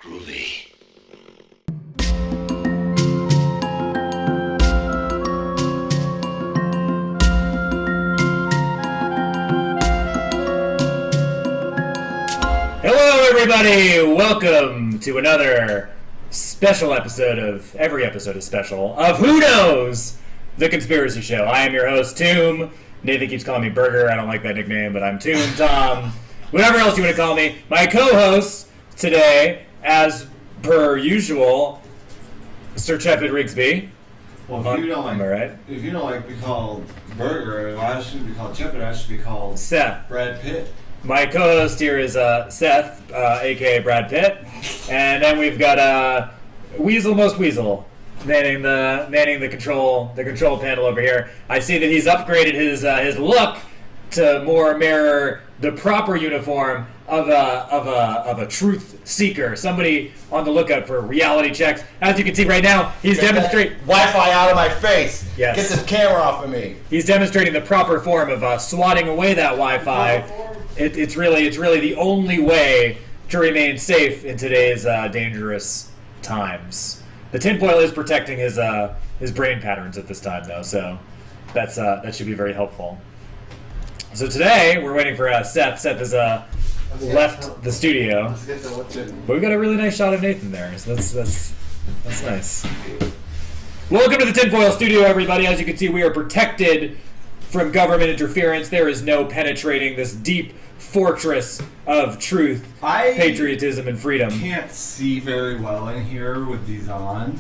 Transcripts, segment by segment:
Groovy. Hello, everybody! Welcome to another special episode of every episode is special of Who Knows? The Conspiracy Show. I am your host, Tomb. Nathan keeps calling me Burger. I don't like that nickname, but I'm Tomb, Tom, whatever else you want to call me. My co-host today, as per usual, Sir Chepid Rigsby. Well, if you don't like, right? if you don't like to be called Burger, well, I shouldn't be called Chepid. I should be called Seth. Brad Pitt. My co-host here is Seth, aka Brad Pitt, and then we've got Weasel Most Weasel manning the control panel over here. I see that he's upgraded his look to more mirror the proper uniform of a truth seeker, somebody on the lookout for reality checks. As you can see right now, he's demonstrating Wi-Fi out of my face. Yes. Get this camera off of me. He's demonstrating the proper form of swatting away that Wi-Fi. It's really the only way to remain safe in today's dangerous times. The tinfoil is protecting his brain patterns at this time, though, so that should be very helpful. So today we're waiting for Seth. Seth has left the studio, but we've got a really nice shot of Nathan there, so that's nice. Welcome to the tinfoil studio, everybody. As you can see, we are protected from government interference. There is no penetrating this deep fortress of truth, patriotism, and freedom. I can't see very well in here with these on,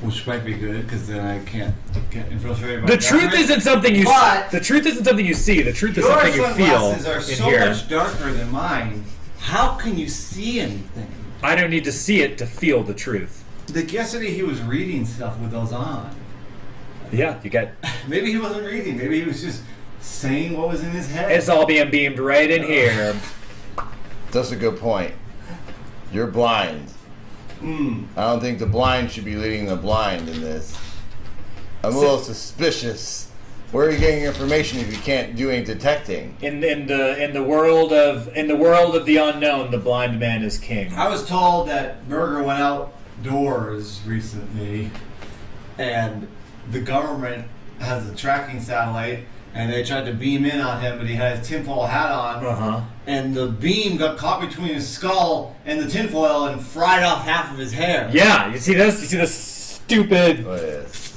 which might be good because then I can't get infiltrated by The truth isn't something you. But the truth isn't something you see. The truth is your something you feel sunglasses are in so here. much darker than mine. How can you see anything? I don't need to see it to feel the truth. Like yesterday, he was reading stuff with those on. Yeah, you get. Maybe he wasn't reading. Maybe he was just saying what was in his head. It's all being beamed right in here. That's a good point. You're blind. I don't think the blind should be leading the blind in this. I'm a little suspicious. Where are you getting your information if you can't do any detecting? In the world of the unknown, the blind man is king. I was told that Burger went outdoors recently, and the government has a tracking satellite, and they tried to beam in on him, but he had his tinfoil hat on, and the beam got caught between his skull and the tinfoil and fried off half of his hair. Yeah, you see this? You see this stupid?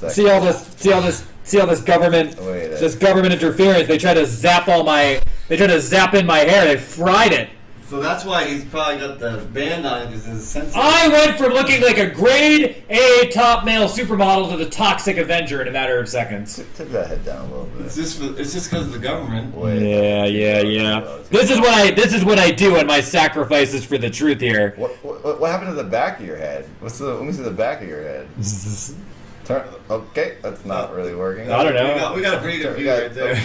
See all this government? This government interference. They try to zap in my hair. They fried it. So that's why he's probably got the band on because it's sensitive. I went from looking like a grade A top male supermodel to the toxic Avenger in a matter of seconds. Take that head down a little bit. It's just because of the government. Yeah. This is what I do in my sacrifices for the truth here. What happened to the back of your head? Let me see the back of your head. Okay, that's not really working. I don't know. We got a pretty good view right there.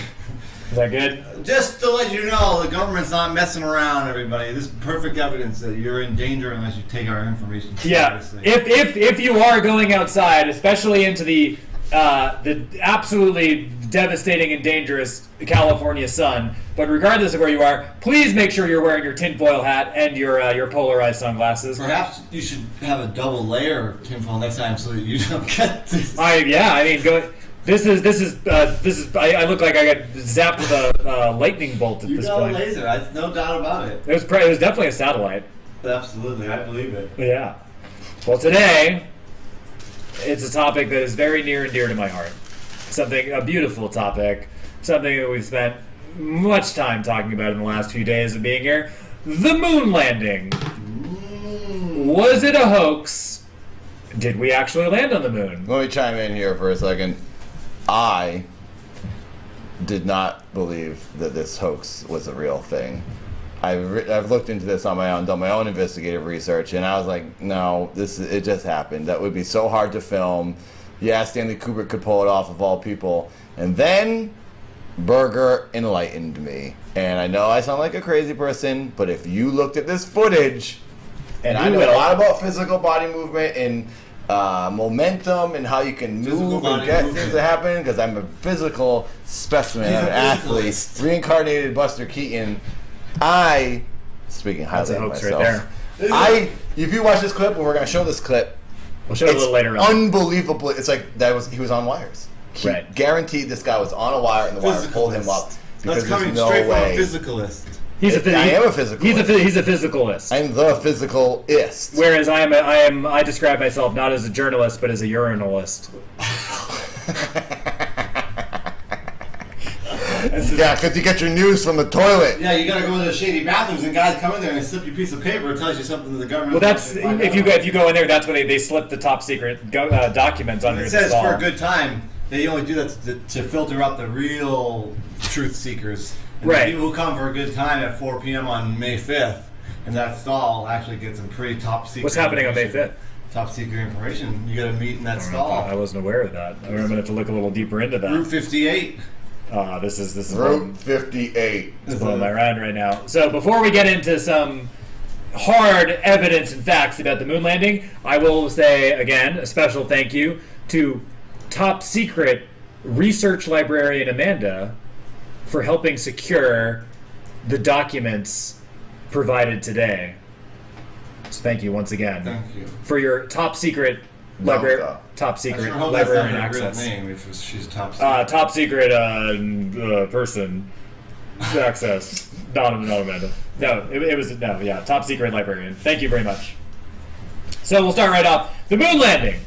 Is that good? Just to let you know, the government's not messing around, everybody. This is perfect evidence that you're in danger unless you take our information seriously. Yeah. If you are going outside, especially into the absolutely devastating and dangerous California sun, but regardless of where you are, please make sure you're wearing your tinfoil hat and your polarized sunglasses. Perhaps you should have a double layer of tinfoil next time so that you don't get this. This is. I look like I got zapped with a lightning bolt at this point. You got a laser. No doubt about it. It was definitely a satellite. Absolutely, I believe it. Yeah. Well, today it's a topic that is very near and dear to my heart. A beautiful topic. Something that we've spent much time talking about in the last few days of being here. The moon landing. Was it a hoax? Did we actually land on the moon? Let me chime in here for a second. I did not believe that this hoax was a real thing. I've looked into this on my own, done my own investigative research, and I was like, no, it just happened. That would be so hard to film. Yeah, Stanley Kubrick could pull it off of all people. And then Burger enlightened me. And I know I sound like a crazy person, but if you looked at this footage, and I know a lot about physical body movement and momentum and how you can move and get things to happen, because I'm a physical specimen, I'm an athlete, reincarnated Buster Keaton. Speaking highly of myself, If you watch this clip, and we're going to show this clip, We'll show it a little later on. Unbelievable. It's like he was on wires. Right. Guaranteed this guy was on a wire and the wire pulled him up. That's coming straight from a physicalist. I am a physicalist. He's a physicalist. I'm the physicalist. Whereas I describe myself not as a journalist but as a urinalist. Yeah, because you get your news from the toilet. Yeah, you gotta go to the shady bathrooms and guys come in there and slip you a piece of paper. It tells you something that the government. Well, that's if you go in there, that's when they slip the top secret documents under the stall. It says for a good time. They only do that to filter out the real truth seekers. And right. The people who come for a good time at 4 p.m. on May 5th, and that stall actually gets some pretty top secret. What's happening on May 5th? Top secret information. You got to meet in that stall. I wasn't aware of that. I'm going to have to look a little deeper into that. Route 58. This is Route 58. It's blowing my mind right now. So before we get into some hard evidence and facts about the moon landing, I will say again a special thank you to top secret research librarian Amanda for helping secure the documents provided today. So thank you once again. Thank you for your top secret librarian access. Name if she's top secret. Person access. Not Amanda. No, it was top secret librarian. Thank you very much. So we'll start right off. The moon landing.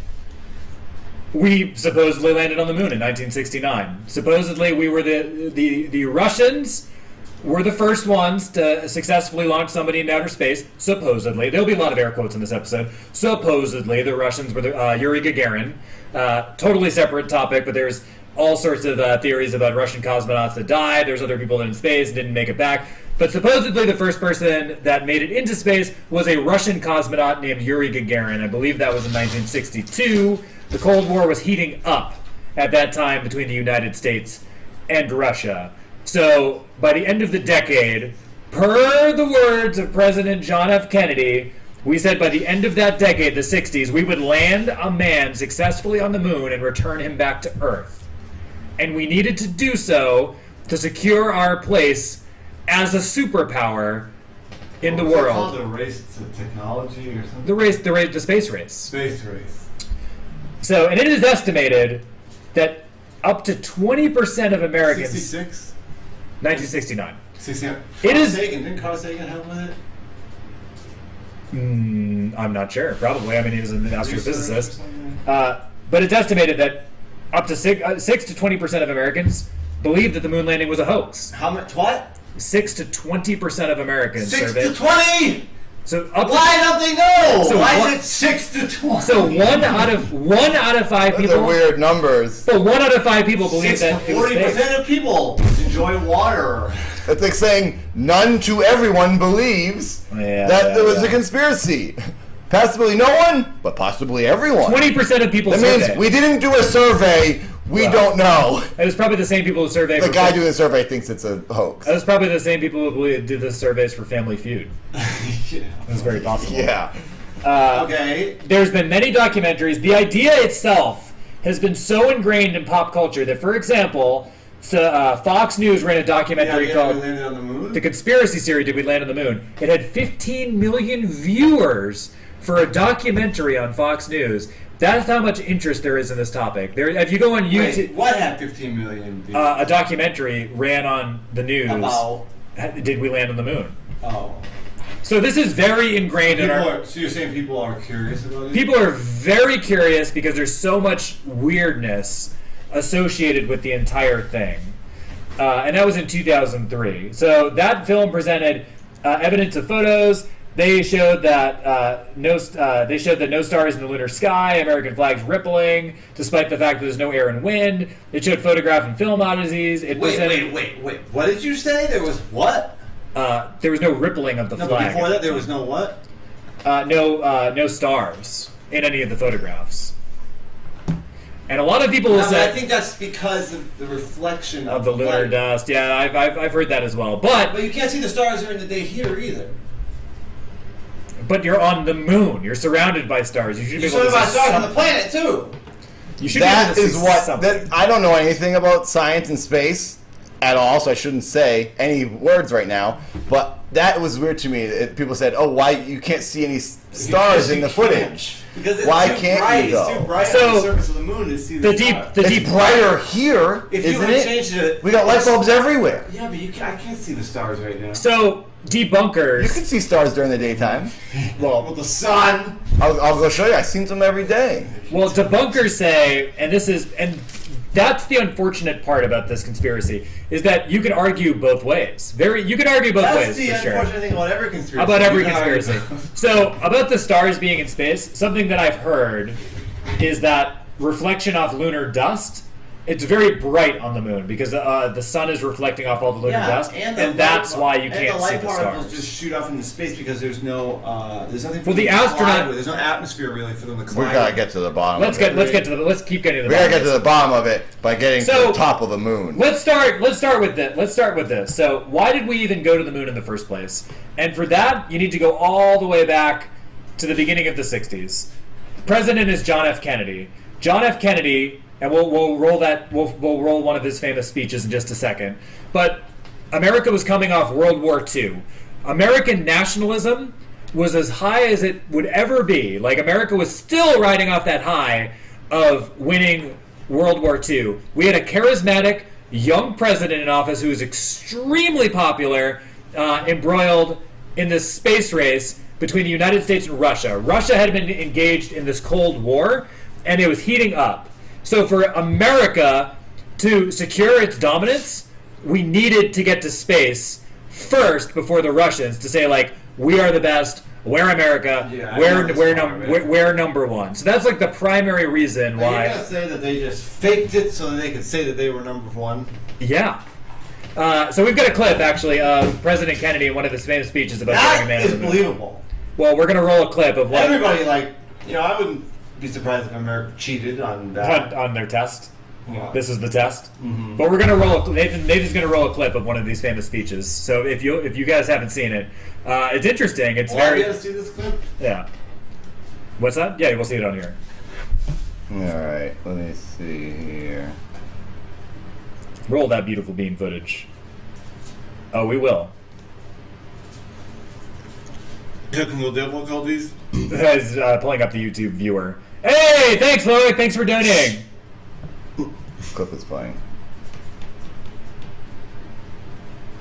We supposedly landed on the moon in 1969. Supposedly, we were the Russians were the first ones to successfully launch somebody into outer space. Supposedly, there'll be a lot of air quotes in this episode. Supposedly, the Russians were Yuri Gagarin. Totally separate topic, but there's all sorts of theories about Russian cosmonauts that died. There's other people in space and didn't make it back. But supposedly, the first person that made it into space was a Russian cosmonaut named Yuri Gagarin. I believe that was in 1962. The Cold War was heating up at that time between the United States and Russia. So, by the end of the decade, per the words of President John F. Kennedy, we said by the end of that decade, the 60s, we would land a man successfully on the moon and return him back to Earth. And we needed to do so to secure our place as a superpower in the world. Called the race to technology or something? The space race. Space race. So, and it is estimated that up to 20% of Americans... 66? 1969. 69. Didn't Carl Sagan help with it? I'm not sure. Probably. I mean, he was an astrophysicist. But it's estimated that up to 6 to 20% of Americans believe that the moon landing was a hoax. How much? What? 6 to 20% of Americans 6 surveyed. to 20? So why don't they know? So why is it 6 to 20? So one out of 5 people. Those are weird numbers. But 1 out of 5 people believe 6 that to 40% of people enjoy water. It's like saying none to everyone believes that there was a conspiracy. Possibly no one, but possibly everyone. 20% of people. That means we didn't do a survey. We don't know. It was probably the same people who surveyed. The guy doing the survey thinks it's a hoax. It was probably the same people who did the surveys for Family Feud. Yeah. That's very possible. Yeah. Okay. There's been many documentaries. The idea itself has been so ingrained in pop culture that, for example, Fox News ran a documentary called The Conspiracy Theory, Did We Land on the Moon? It had 15 million viewers for a documentary on Fox News. That's how much interest there is in this topic. If you go on YouTube... Wait, what had 15 million views? A documentary ran on the news. About? Did we land on the moon? Oh. So this is very ingrained in our... So you're saying people are curious about it? People are very curious because there's so much weirdness associated with the entire thing. And that was in 2003. So that film presented evidence of photos. They showed that no stars in the lunar sky, American flags rippling, despite the fact that there's no air and wind. It showed photograph and film oddities. Wait. What did you say? There was what? There was no rippling of the flag. But before that, there was no what? No stars in any of the photographs. And a lot of people will say... I think that's because of the reflection of the lunar light. dust. Yeah, I've heard that as well. But you can't see the stars during the day here either. But you're on the moon. You're surrounded by stars. You should be able to see stars on the planet too. You should be able to see something. I don't know anything about science and space at all, so I shouldn't say any words right now. But that was weird to me. People said, "Oh, why you can't see any stars in the footage? Because it's why too can't bright. you go?" It's too bright So, on the surface of the moon to see the stars. It's brighter here, If you isn't were to it? change it, We got light bulbs everywhere. Yeah, but I can't see the stars right now. So debunkers. You can see stars during the daytime. Well, the sun. I'll go show you. I see them every day. Well, debunkers say, and that's the unfortunate part about this conspiracy, is that you can argue both ways. You can argue both ways, That's the for sure. unfortunate thing about every conspiracy. About every You can argue conspiracy. both. So, about the stars being in space, something that I've heard is that reflection off lunar dust, it's very bright on the moon because the sun is reflecting off all the lunar dust, and that's why you can't see the particles stars. just shoot off into space because there's nothing. For Well, the them to astronaut- collide with. There's no atmosphere really for them to We collide. gotta with. get to the bottom. Let's of it. keep getting to the We gotta bottom get of to this. the bottom of it by getting to the top of the moon. Let's start with this. Let's start with this. So, why did we even go to the moon in the first place? And for that, you need to go all the way back to the beginning of the 60s. The president is John F. Kennedy. John F. Kennedy, and we'll roll that. We'll roll one of his famous speeches in just a second. But America was coming off World War II. American nationalism was as high as it would ever be. Like, America was still riding off that high of winning World War II. We had a charismatic young president in office who was extremely popular, embroiled in this space race between the United States and Russia. Russia had been engaged in this Cold War, and it was heating up. So for America to secure its dominance, we needed to get to space first before the Russians to say, like, we are the best, we're America, Yeah, we're number one. So that's like the primary reason Are why. you gonna say that they just faked it so that they could say that they were number one? Yeah. So we've got a clip, actually, of President Kennedy in one of his famous speeches about That being a man is of the moon. believable. Well, we're going to roll a clip of what Everybody, I wouldn't be surprised if America cheated on that. on their test. Yeah. This is the test. Mm-hmm. But we're going to roll. Nathan's going to roll a clip of one of these famous speeches. So if you guys haven't seen it, it's interesting. It's Well, very you guys see this clip? yeah. What's that? Yeah, we'll see it on here. Alright, let me see here. Roll that beautiful beam footage. Oh, we will. Technical difficulties. As pulling up the YouTube viewer. Hey, thanks, Lloyd. Thanks for donating. Clip is playing.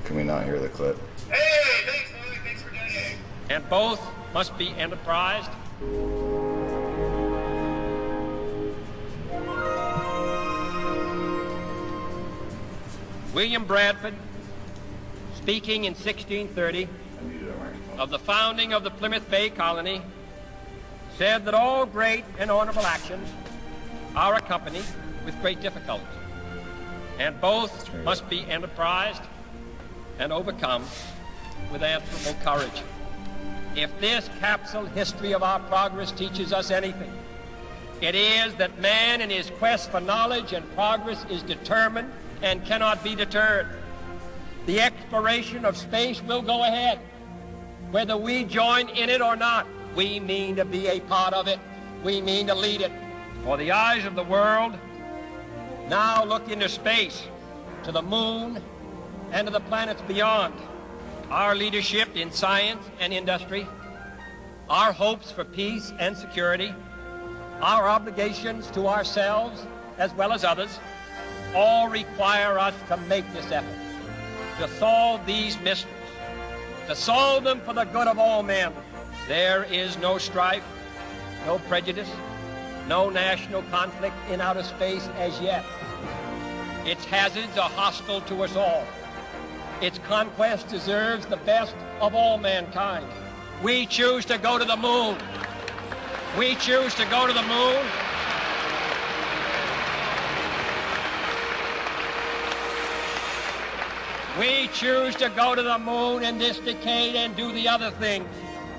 Can we not hear the clip? Hey, thanks, Lloyd. Thanks for donating. And both must be enterprised. William Bradford, speaking in 1630 of the founding of the Plymouth Bay Colony, said that all great and honorable actions are accompanied with great difficulty, and both must be enterprised and overcome with answerable courage. If this capsule history of our progress teaches us anything, it is that man in his quest for knowledge and progress is determined and cannot be deterred. The exploration of space will go ahead. Whether we join in it or not, we mean to be a part of it. We mean to lead it. For the eyes of the world now look into space, to the moon, and to the planets beyond. Our leadership in science and industry, our hopes for peace and security, our obligations to ourselves as well as others, all require us to make this effort, to solve these mysteries, to solve them for the good of all men. There is no strife, no prejudice, no national conflict in outer space as yet. Its hazards are hostile to us all. Its conquest deserves the best of all mankind. We choose to go to the moon. We choose to go to the moon. We choose to go to the moon in this decade and do the other things,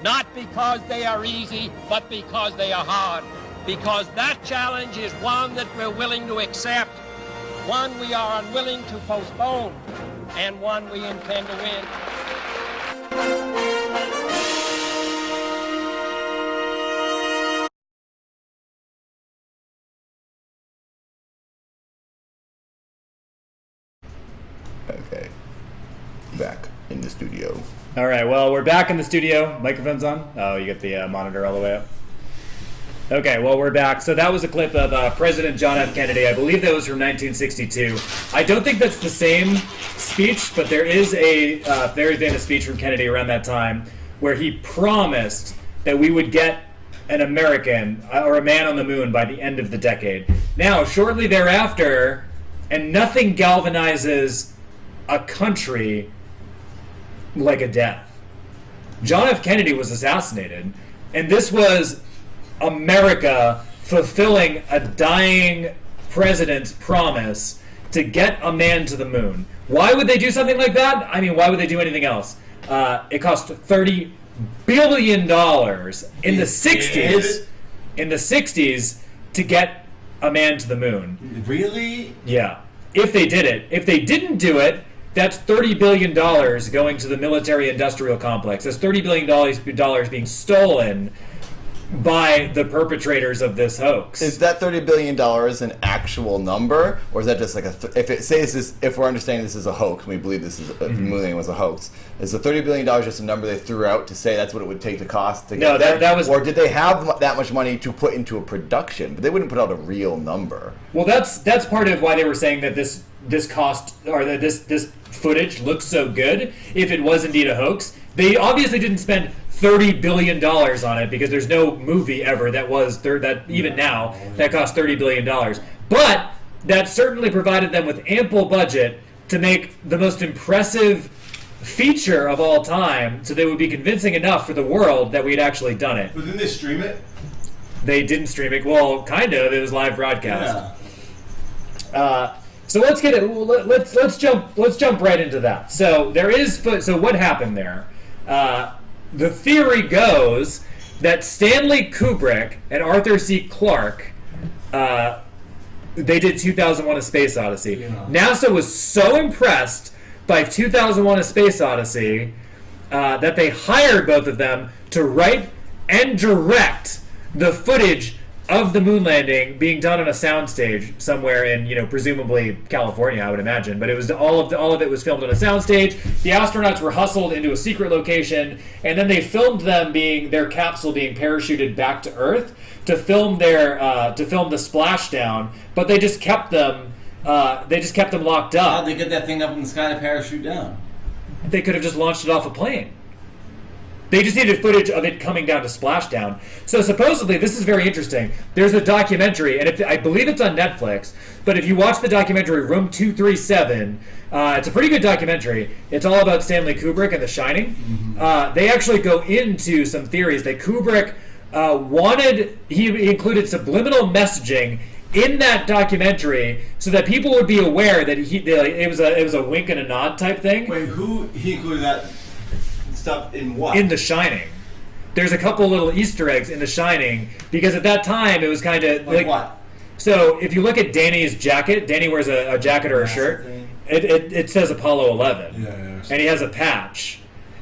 not because they are easy, but because they are hard. Because that challenge is one that we're willing to accept, one we are unwilling to postpone, and one we intend to win. Okay. Back in the studio. All right, well, we're back in the studio. Microphone's on? Oh, you get the monitor all the way up. Okay, well, we're back. So that was a clip of President John F. Kennedy. I believe that was from 1962. I don't think that's the same speech, but there is a very famous speech from Kennedy around that time where he promised that we would get an American or a man on the moon by the end of the decade. Now, shortly thereafter, and nothing galvanizes a country like a death. John F. Kennedy was assassinated, and this was America fulfilling a dying president's promise to get a man to the moon. Why would they do something like that? I mean, why would they do anything else? It cost $30 billion in the 60s. In the 60s to get a man to the moon. Really? Yeah. If they did it. If they didn't do it, that's $30 billion going to the military-industrial complex. That's $30 billion being stolen by the perpetrators of this hoax. Is that $30 billion an actual number, or is that just like if we're understanding this is a hoax, and we believe this is moon landing was a hoax, is the $30 billion just a number they threw out to say that's what it would take to cost to get No, that was... Or did they have that much money to put into a production, but they wouldn't put out a real number? Well, that's part of why they were saying that this cost, or that this footage looks so good. If it was indeed a hoax, they obviously didn't spend $30 billion on it, because there's no movie ever that cost $30 billion. But that certainly provided them with ample budget to make the most impressive feature of all time, so they would be convincing enough for the world that we'd actually done it. But didn't they stream it? They didn't stream it. Well, kind of. It was live broadcast. Yeah. So let's get it. Let's jump right into that. So so what happened there? The theory goes that Stanley Kubrick and Arthur C. Clarke, they did 2001: A Space Odyssey. Yeah. NASA was so impressed by 2001: A Space Odyssey that they hired both of them to write and direct the footage of the moon landing being done on a soundstage somewhere in, presumably California, I would imagine. But it was all of it was filmed on a soundstage. The astronauts were hustled into a secret location, and then they filmed their capsule being parachuted back to Earth to film the splashdown. But they just kept them locked up. How'd they get that thing up in the sky to parachute down? They could have just launched it off a plane. They just needed footage of it coming down to splashdown. So supposedly, this is very interesting. There's a documentary, and I believe it's on Netflix, but if you watch the documentary Room 237, it's a pretty good documentary. It's all about Stanley Kubrick and The Shining. Mm-hmm. They actually go into some theories that Kubrick he included subliminal messaging in that documentary so that people would be aware that it was a wink and a nod type thing. Wait, he included that stuff in what? In The Shining. There's a couple little Easter eggs in The Shining, because at that time it was kind of like what? So if you look at Danny's jacket, Danny wears a jacket or a shirt. It says Apollo 11, and he has a patch,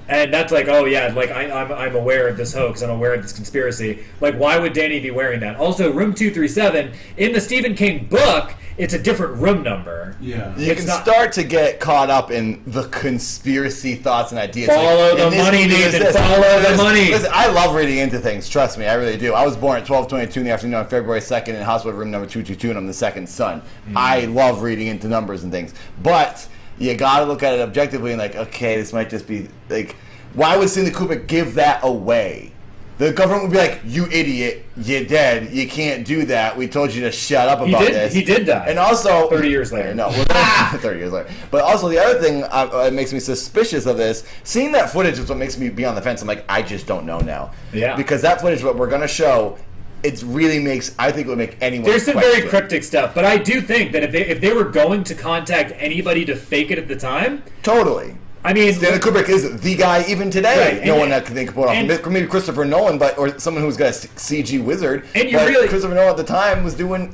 and that's like, oh yeah, like I'm aware of this hoax, I'm aware of this conspiracy. Like, why would Danny be wearing that? Also, Room 237 in the Stephen King book, it's a different room number. Yeah, you can start to get caught up in the conspiracy thoughts and ideas. Follow the money, Nathan. Follow the money. Listen, I love reading into things. Trust me, I really do. I was born at 12:22 in the afternoon on February 2nd in hospital room number 222, and I'm the second son. I love reading into numbers and things, but you got to look at it objectively and like, okay, this might just be like, why would Stanley Kubrick give that away? The government would be like, you idiot, you're dead, you can't do that, we told you to shut up about this. He did that. And also... 30 years later. No, 30 years later. But also the other thing that makes me suspicious of this, seeing that footage is what makes me be on the fence. I'm like, I just don't know now. Yeah. Because that footage, what we're going to show, it really makes, I think it would make anyone There's some question. very cryptic stuff, but I do think that if they were going to contact anybody to fake it at the time... Totally. I mean, Stanley Kubrick is the guy even today. Right, no one that can think pull off. Maybe Christopher Nolan, or someone who's got a CG wizard. And Christopher Nolan at the time was doing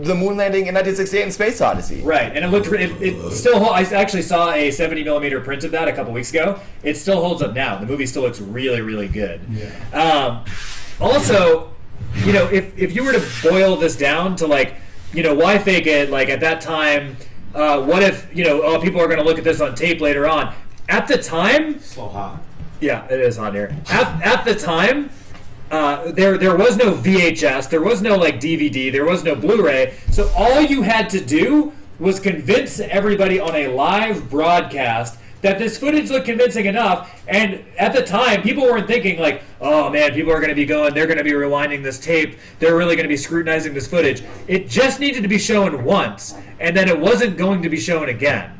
the moon landing in 1968 in Space Odyssey. Right, and it still. I actually saw a 70mm print of that a couple weeks ago. It still holds up now. The movie still looks really, really good. Yeah. Also, if you were to boil this down to why fake it? Like at that time, what if people are going to look at this on tape later on? at the time, So hot. yeah, it is on here. At the time, there was no VHS, there was no like DVD, there was no Blu-ray. So all you had to do was convince everybody on a live broadcast that this footage looked convincing enough. And at the time, people weren't thinking like, oh man, people are going to be going, they're going to be rewinding this tape, they're really going to be scrutinizing this footage. It just needed to be shown once, and then it wasn't going to be shown again.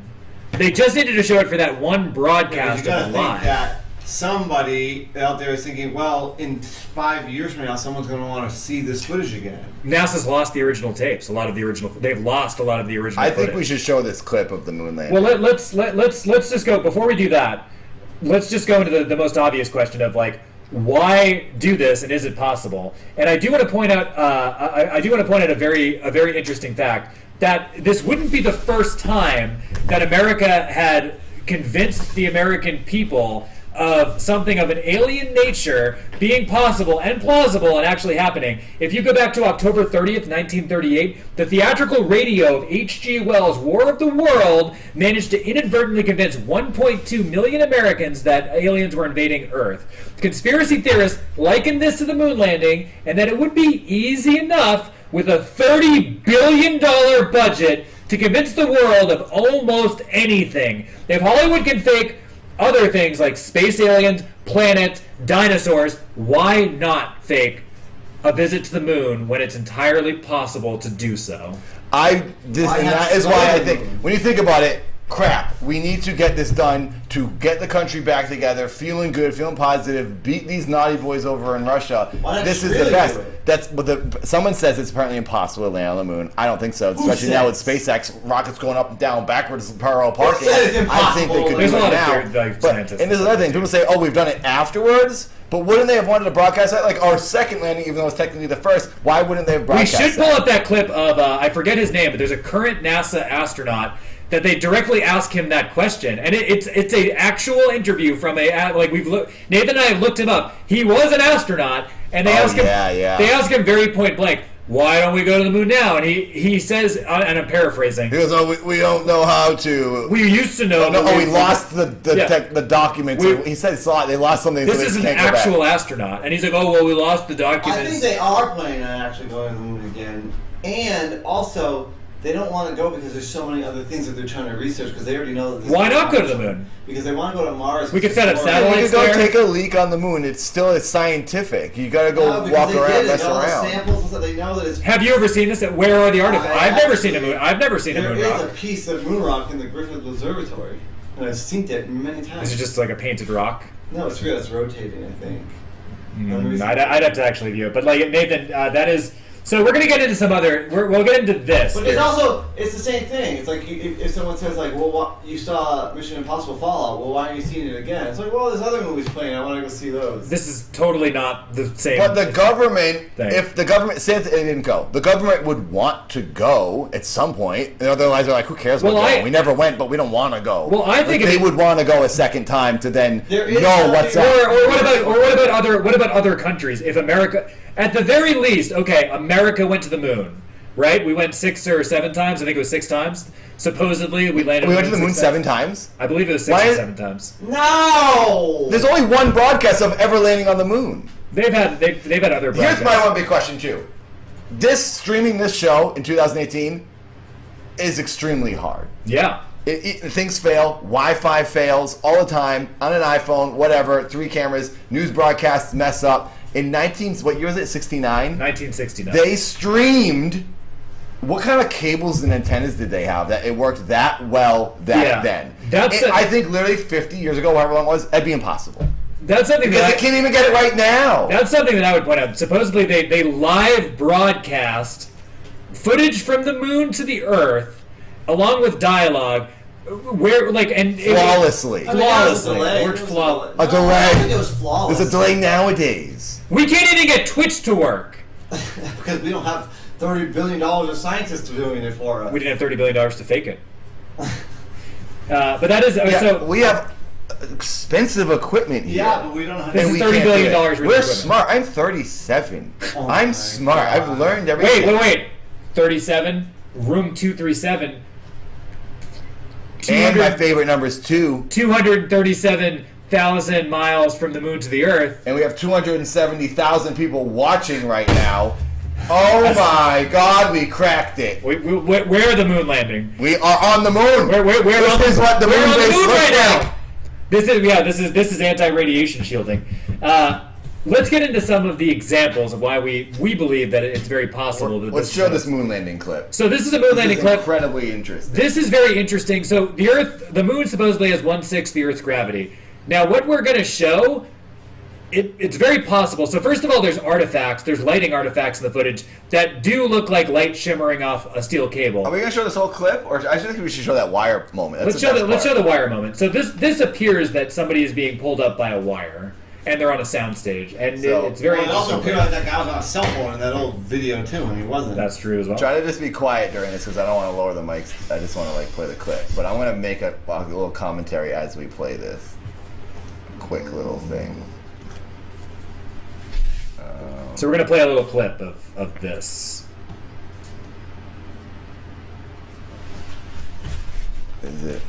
They just needed to show it for that one broadcast You gotta of think live. that somebody out there is thinking, well, in 5 years from now, someone's going to want to see this footage again. NASA's lost the original tapes. They've lost a lot of the original. I think footage. we should show this clip of the moon landing. Well, let's just go. Before we do that, let's just go into the most obvious question of like, why do this and is it possible? And I do want to point out a very interesting fact that this wouldn't be the first time that America had convinced the American people of something of an alien nature being possible and plausible and actually happening. If you go back to October 30th, 1938, the theatrical radio of H.G. Wells' War of the World managed to inadvertently convince 1.2 million Americans that aliens were invading Earth. Conspiracy theorists likened this to the moon landing and that it would be easy enough with a $30 billion budget to convince the world of almost anything. If Hollywood can fake other things like space aliens, planets, dinosaurs, why not fake a visit to the moon when it's entirely possible to do so? That is why I think, when you think about it, crap, we need to get this done to get the country back together, feeling good, feeling positive, beat these naughty boys over in Russia. This is really the best. Someone says it's apparently impossible to land on the moon. I don't think so, especially now with SpaceX rockets going up and down, backwards, parallel parking. I think they could There's do a lot it of now. scientists. And there's another thing. People say, oh, we've done it afterwards. But wouldn't they have wanted to broadcast that? Like our second landing, even though it's technically the first, why wouldn't they have We broadcast should pull up that clip of, I forget his name, but there's a current NASA astronaut that they directly ask him that question, and it's a actual interview from Nathan and I have looked him up. He was an astronaut, and they ask him. They ask him very point blank, why don't we go to the moon now? And he says, and I'm paraphrasing. He goes, oh, we don't know how to. We used to know. We lost the documents. He said they lost something. This is an actual astronaut, and he's like, oh well, we lost the documents. I think they are planning on actually going to the moon again, and also they don't want to go because there's so many other things that they're trying to research because they already know that. Why not go to the moon? Because they want to go to Mars. We could set up satellites You could go there. take a leak on the moon. It's scientific. You got to go walk around, mess around. Samples, so they know that it's. Have you ever seen this? Where are the artifacts? I've never seen a moon. I've never seen a moon rock. There is a piece of moon rock in the Griffith Observatory, and I've seen it many times. Is it just like a painted rock? No, it's real. It's rotating, I think. I'd have to actually view it. But like Nathan, that is. So we're gonna get into some other. We'll get into this. But it's the same thing. It's like if someone says like, well, you saw Mission Impossible Fallout. Well, why aren't you seeing it again? It's like, well, there's other movies playing. I want to go see those. This is totally not the same. But the government, thing. if the government said they didn't go, the government would want to go at some point. Otherwise, they're like, who cares about going? We never went, but we don't want to go. Well, I think they would want to go a second time to then know what's up. Or what about other countries? If America, at the very least, okay, America went to the moon, right? We went 6 or 7 times. I think it was 6 times. Supposedly, we landed. We went to the moon 7 times. I believe it was 6 or 7 times. No. There's only one broadcast of ever landing on the moon. They've had other broadcasts. Here's my one big question too. Streaming this show in 2018 is extremely hard. Yeah. Things fail. Wi-Fi fails all the time on an iPhone. Whatever. 3 cameras. News broadcasts mess up. In what year was it? 69. 1969. They streamed. What kind of cables and antennas did they have that it worked that well then? I think literally 50 years ago, however long it was, that'd be impossible. That's something because they can't even get it right now. That's something that I would point out. Supposedly, they live broadcast footage from the moon to the Earth, along with dialogue, flawlessly. Worked flawless. A delay. I think it was flawless. There's a delay nowadays. We can't even get Twitch to work because we don't have $30 billion of scientists doing it for us. We didn't have $30 billion to fake it. But that is so. We have expensive equipment here. Yeah, but we don't have. This is $30 billion worth of We're equipment. smart. I'm 37. I'm smart. God. I've learned everything. Wait. 37. Room 237. And my favorite number is 2. 237,000 miles from the moon to the Earth. And we have 270,000 people watching right now. Oh my God, we cracked it. Where are the moon landing? We are on the moon. This is what the moon base looks right like. now. This is anti-radiation shielding. Let's get into some of the examples of why we believe that it's very possible that Let's show this moon landing clip. So this is a moon landing clip. Incredibly interesting. This is very interesting. So the moon supposedly has 1/6 the Earth's gravity. Now what we're going to show, it's very possible. So first of all, there's lighting artifacts in the footage that do look like light shimmering off a steel cable. Are we going to show this whole clip, or I think we should show that wire moment? Let's show the wire moment. So this appears that somebody is being pulled up by a wire. And they're on a soundstage, and it's very. It also appeared like that guy was on a cell phone in that old video too, and he wasn't. That's true as well. Try to just be quiet during this because I don't want to lower the mics. I just want to play the clip, but I'm going to make a little commentary as we play this. Quick little thing. So we're going to play a little clip of this. Is it?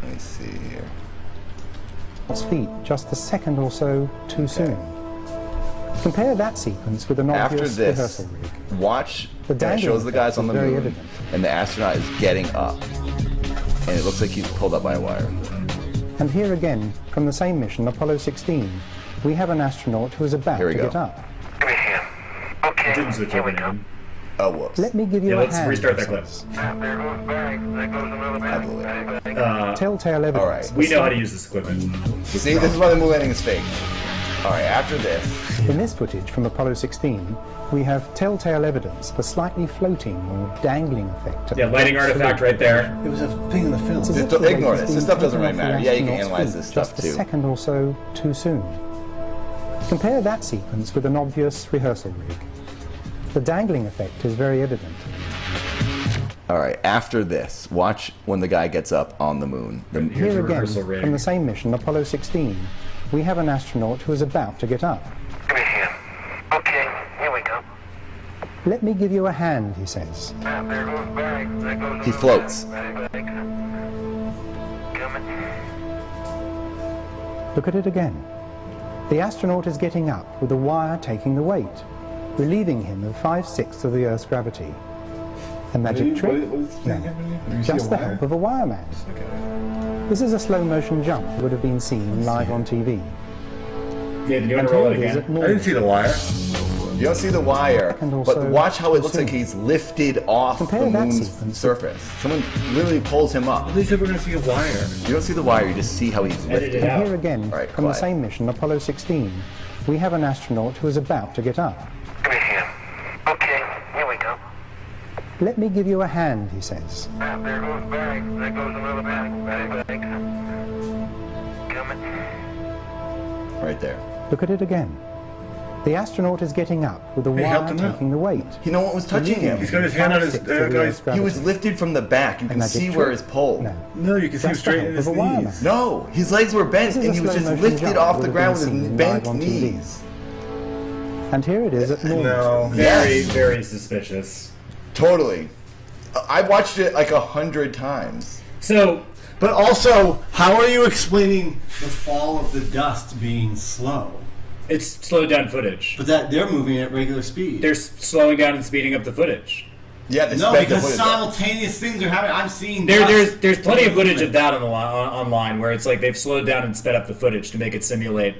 Let me see here. Feet just a second or so too soon. Compare that sequence with an obvious rehearsal rig. Watch. The And it shows the guys on the very moon, evident. and the astronaut is getting up, and it looks like he's pulled up by a wire. And here again, from the same mission, Apollo 16, we have an astronaut who is about Here we to go. get up. Give me a hand. Okay, It didn't switch here over we go. now. Oh, whoops. Let me give you Yeah, a let's hand. restart that clip. There goes bag. There goes another bag. I blew it. Telltale evidence. All right. We know how to use this equipment. See, this is why the moon landing is fake. All right, after this, In this footage from Apollo 16, we have telltale evidence of a slightly floating or dangling effect. Yeah, lighting artifact right there. It was a thing in the film. It's as Just if don't the ignore weight this. is This being stuff doesn't taken really off the matter. Yeah, you can astronaut's analyze feet this stuff just too. a second or so too soon. Compare that sequence with an obvious rehearsal rig. The dangling effect is very evident. all right, after this, watch when the guy gets up on the moon. Here's Here the again, rehearsal rig. from the same mission, Apollo 16, we have an astronaut who is about to get up. Give me a hand. Okay, here we go. Let me give you a hand, he says. There goes bag. There goes He another floats. bag. Coming. Look at it again. The astronaut is getting up with the wire taking the weight, relieving him of 5/6 of the Earth's gravity. A magic trick? No, just the help of a wireman. This is a slow motion jump that would have been seen live on TV. Yeah, do you want And to roll here it it is again? at normal. the wire. You don't see the wire, And but also watch how it looks soon. like he's lifted off Compare the that moon's sequence. surface. Someone literally pulls him up. They said we're going to see a wire. You don't see the wire, you just see how he's Edit lifted. it And out. here again, All right, from the quiet. same mission, Apollo 16, we have an astronaut who is about to get up. Give me a hand. Okay, here we go. Let me give you a hand, he says. There goes bag. There goes another bag. Coming. Right there. Look at it again. The astronaut is getting up with the Hey, wire help him out. taking the weight. You know what was touching him? He's got his hand on his 5/6 of the guy's. Earth's He gravity. was lifted from the back. You A can magic see trick? where his pole. No. No, you can see him Just the straight in help his of a wireman. knees. No, his legs were bent, This is and a he was just slow-motion lifted jump off that the would ground have with been his seen bent live on TV. knees. And here it is at normal. No. Very, very suspicious. Totally. I watched it like 100 times. So, But also, how are you explaining the fall of the dust being slow? it's slowed down footage. But that they're moving at regular speed. They're slowing down and speeding up the footage. Yeah, they No, sped the because footage up. simultaneous things are happening. I'm seeing There's plenty of footage of that online where it's like they've slowed down and sped up the footage to make it simulate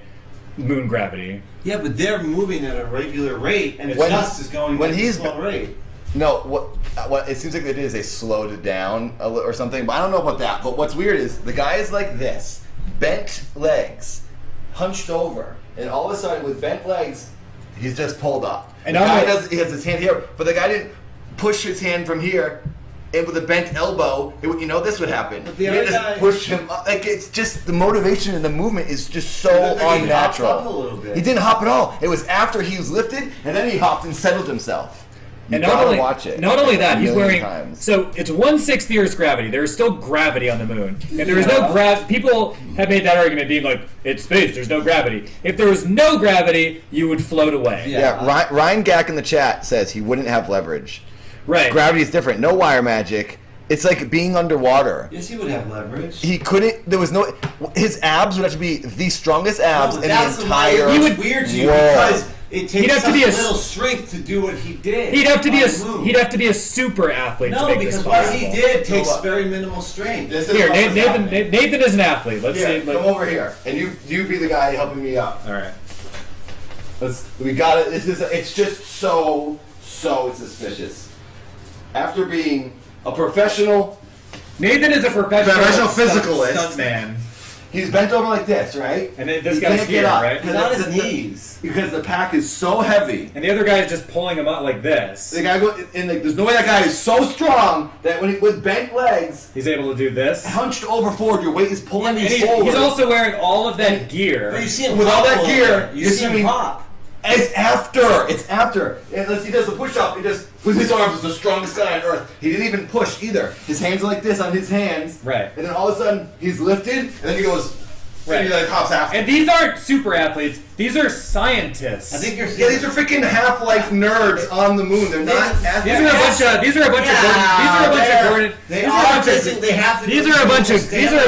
moon gravity. Yeah, but they're moving at a regular rate, and the When- dust is going when at he's- a slow rate. No, what it seems like they did is they slowed it down or something, but I don't know about that. But what's weird is the guy is like this, bent legs, hunched over, and all of a sudden with bent legs, he's just pulled up. And the I'm guy like- does, he has his hand here, but the guy didn't push his hand from here, and with a bent elbow, this would happen. But the He other just guy- pushed him up. Like it's just the motivation and the movement is just so I think he unnatural. hopped up a little bit. He didn't hop at all. It was after he was lifted, and then he hopped and settled himself. You And gotta watch it. Not only that, a he's million wearing. times. So it's 1/6 the Earth's gravity. There is still gravity on the moon, and there is no people have made that argument, being like, "It's space. There's no gravity." If there was no gravity, you would float away. Yeah, Ryan Gack in the chat says he wouldn't have leverage. Right. Gravity is different. No wire magic. It's like being underwater. Yes, he would have leverage. He couldn't. There was no. His abs would have to be the strongest abs in the entire He would weird you world. because it takes such little strength to do what he did. He'd have to be a super athlete to make this because possible. what he did takes very minimal strength. Here, Nathan is an athlete. Let's see. Come over here, and you be the guy helping me up. All right. We got it. It's just so suspicious. After being a professional, Nathan is a professional physicalist. stuntman. He's bent over like this, right? And this guy's here, right? He's on his knees. Because the pack is so heavy. And the other guy is just pulling him up like this. The guy there's no way that guy is so strong that with bent legs, he's able to do this. Hunched over forward, your weight is pulling you forward. He's also wearing all of that gear. But you see him with all that pop gear, you see him pop. It's after. Unless he does the push-up, he just with his arms is the strongest guy on earth. He didn't even push either. His hands are like this on his hands. Right. And then all of a sudden, he's lifted, and then he goes, and he like hops after. And these aren't super athletes. These are scientists. I think you're Yeah, these are freaking Half-Life nerds on the moon. They're not athletes. These are a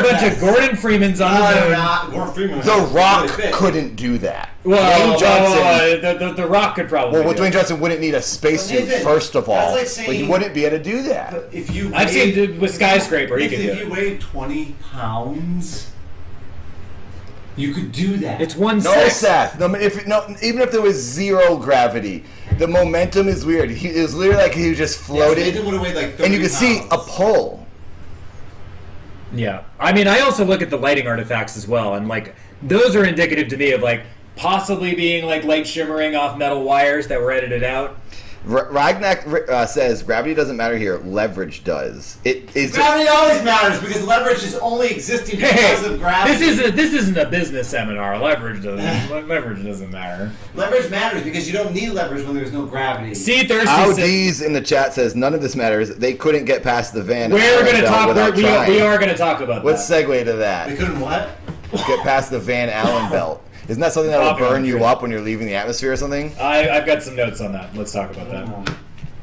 bunch of Gordon Freemans on the moon. Gordon Freeman. The Rock couldn't do that. Well, Dwayne Johnson. the Rock could probably. Well, Dwayne Johnson wouldn't need a spacesuit first of all, that's like saying, but he wouldn't be able to do that. If you I've seen with Skyscraper, he can do it. If you weighed 20 pounds, you could do that. It's 1/6. No, Seth. Even if there was zero gravity, the momentum is weird. It was literally like he was just floated, would have weighed like 30 and you could see a pull. Yeah, I mean, I also look at the lighting artifacts as well, and like those are indicative to me of like possibly being like light shimmering off metal wires that were edited out. Ragnak says gravity doesn't matter here. Leverage does. Gravity always matters because leverage is only existing because of gravity. This isn't a business seminar. Leverage doesn't matter. Leverage matters because you don't need leverage when there's no gravity. See, Thirsty Audis in the chat says none of this matters. They couldn't get past the van. We're going to talk. We are going to talk about Let's that. segue to that. They couldn't what? Get past the Van Allen belt. Isn't that something that will burn you up when you're leaving the atmosphere or something? I've got some notes on that. Let's talk about that.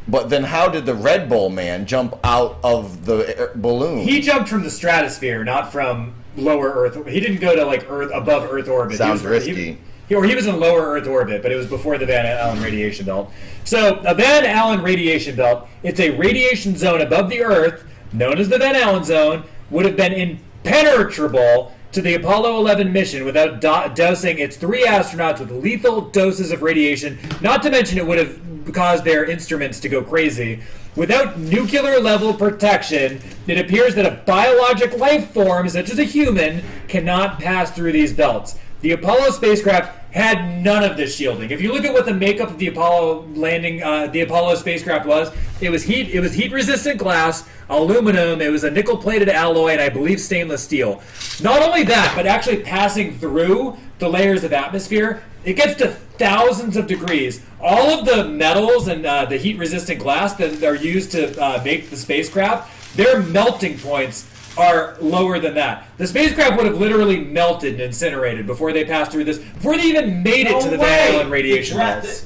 But then how did the Red Bull man jump out of the balloon? He jumped from the stratosphere, not from lower Earth. He didn't go to like above Earth orbit. Sounds risky. He was in lower Earth orbit, but it was before the Van Allen radiation belt. So a Van Allen radiation belt, it's a radiation zone above the Earth, known as the Van Allen zone, would have been impenetrable to the Apollo 11 mission without dosing its 3 astronauts with lethal doses of radiation. Not to mention it would have caused their instruments to go crazy. Without nuclear-level protection, it appears that a biologic life form, such as a human, cannot pass through these belts. The Apollo spacecraft had none of this shielding. If you look at what the makeup of the Apollo the Apollo spacecraft was, it was heat-resistant glass, aluminum, it was a nickel-plated alloy, and I believe stainless steel. Not only that, but actually passing through the layers of atmosphere, it gets to thousands of degrees. All of the metals and the heat-resistant glass that are used to make the spacecraft, their melting points are lower than that. The spacecraft would have literally melted and incinerated before they passed through this, before they even made it to the Van Allen radiation belts.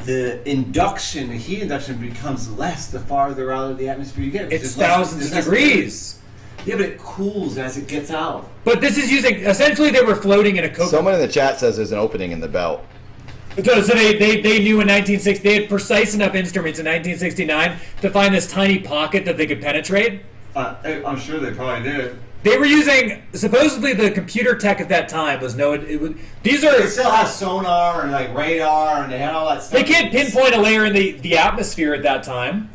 The induction, the heat induction becomes less the farther out of the atmosphere you get. It's thousands of degrees. Yeah, but it cools as it gets out. But this is using, essentially they were floating in a coconut. Someone in the chat says there's an opening in the belt. So they knew in 1960, they had precise enough instruments in 1969 to find this tiny pocket that they could penetrate. I'm sure they probably did. They were using, supposedly the computer tech at that time was They still have sonar and like radar and they had all that stuff. They can't pinpoint a layer in the atmosphere at that time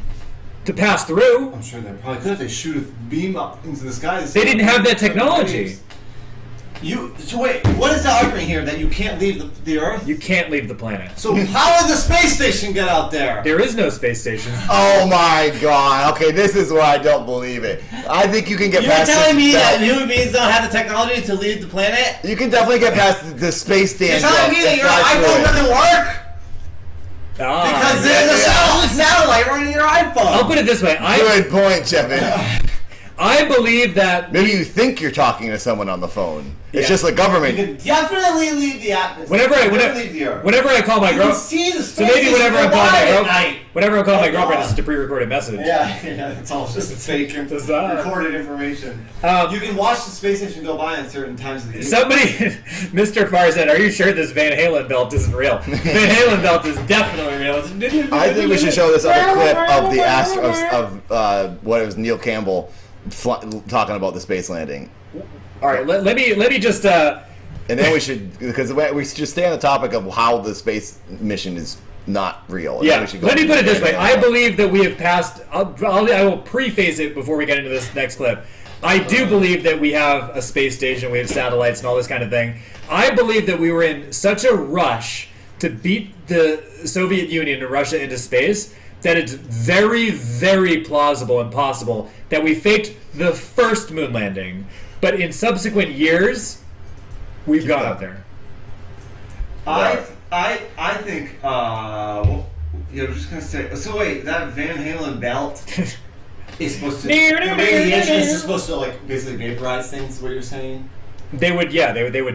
to pass through. I'm sure they probably could if they shoot a beam up into the sky. They didn't have that technology. So wait, what is the argument here that you can't leave the Earth? You can't leave the planet. So how did the space station get out there? There is no space station. Oh my god. Okay, this is where I don't believe it. I think you can get past You're telling me belt. that human beings don't have the technology to leave the planet? You can definitely get past the space station. You're telling me that your iPhone doesn't work? Because there's a satellite running your iPhone. I'll put it this way. Good point, Chevin. I believe that Maybe you think you're talking to someone on the phone. It's Yeah. just the You government. can definitely leave the atmosphere. whenever leave the Earth. whenever I call my You can girl, see the so space maybe whenever station I'm calling my at girlfriend, night. whenever I'm calling my Oh, girlfriend, God. it's just a pre-recorded message. Yeah, it's all just fake Bizarre. recorded information. Um, You can watch the space station go by at certain times of the year. Somebody, Mr. Farr said, "Are you sure this Van Halen belt isn't real?" Van Halen belt is definitely real. I think we should show this other clip of the what it was Neil Campbell talking about the space landing. All right, let me just. And then we should, because we should just stay on the topic of how the space mission is not real. And then Yeah, we should go let me into put it this way. the- I believe that we have passed. I will preface it before we get into this next clip. I do believe that we have a space station, we have satellites, and all this kind of thing. I believe that we were in such a rush to beat the Soviet Union and Russia into space that it's very, very plausible and possible that we faked the first moon landing, but in subsequent years, we've gone up there. I think, I'm just gonna say. So wait, that Van Halen belt is supposed to. The radiation is supposed to like basically vaporize things. What you're saying? They would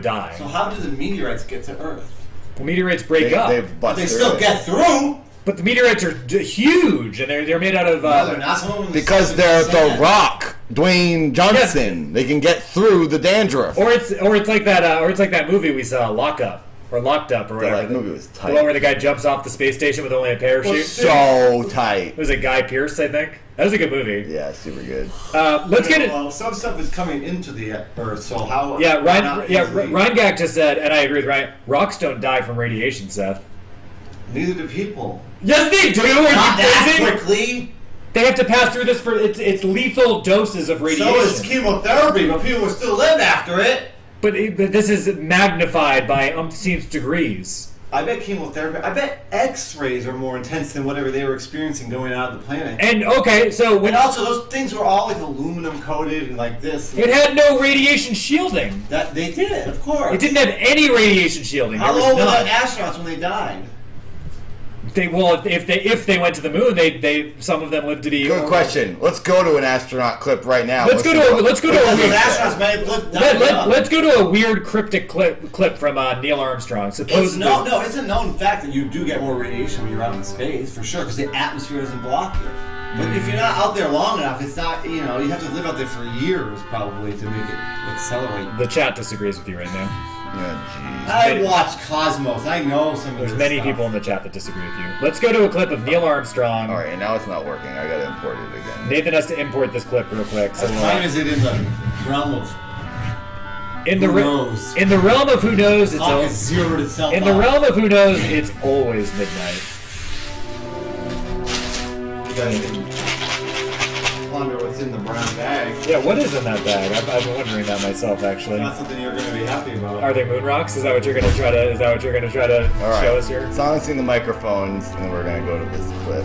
die. So how do the meteorites get to Earth? The meteorites break up. They But bust they through still it. get through. But the meteorites are huge, and they're made out of. No, they're not. Some of them Because they're The Rock, Dwayne Johnson. They can get through the dandruff. Or it's like that movie we saw, Locked Up or whatever. That movie was The one tight. where the guy jumps off the space station with only a parachute. So tight. Was it Guy Pearce? I think that was a good movie. Yeah, super good. Let's get it. Well, some stuff is coming into the Earth, so how? Yeah, why not easily- Ryan Gak just said, and I agree with Ryan. Rocks don't die from radiation, Seth. Neither do people. Yes, they do. Are you Not that crazy? quickly. They have to pass through this for it's lethal doses of radiation. So is chemotherapy, but people will still live after it. But this is magnified by umpteen degrees. I bet chemotherapy. I bet X-rays are more intense than whatever they were experiencing going out of the planet. And okay, so when And also, those things were all like aluminum coated and like this. it had no radiation shielding. That they did, of course. It didn't have any radiation shielding. How There old was were the none. astronauts when they died? If they went to the moon, they some of them lived to be. Good question. Let's go to an astronaut clip right now. Let's go to a Because those weird. astronauts may have died young. Let's go to a weird cryptic clip from Neil Armstrong. It's Supposedly, it's a known fact that you do get more radiation when you're out in space, for sure, because the atmosphere doesn't block you. But if you're not out there long enough, it's not, you have to live out there for years, probably, to make it accelerate. the chat disagrees with you right now. Yeah, I watch Cosmos. I know some of There's this many stuff. people in the chat that disagree with you. Let's go to a clip of Neil Armstrong. All right, and now it's not working. I gotta import it again. Nathan has to import this clip real quick. So What time is it in the realm of who knows? in the realm of who knows, it's clock has zeroed itself in the out. realm of who knows, it's always midnight. You guys wonder what's in the brown bag. Yeah, what is in that bag? I've been wondering that myself actually. Not something you're going to be happy about. Are they moon rocks? Is that what you're gonna try to? Is that what you're gonna try to All right. show us here? Silencing the microphones, and then we're gonna go to this clip.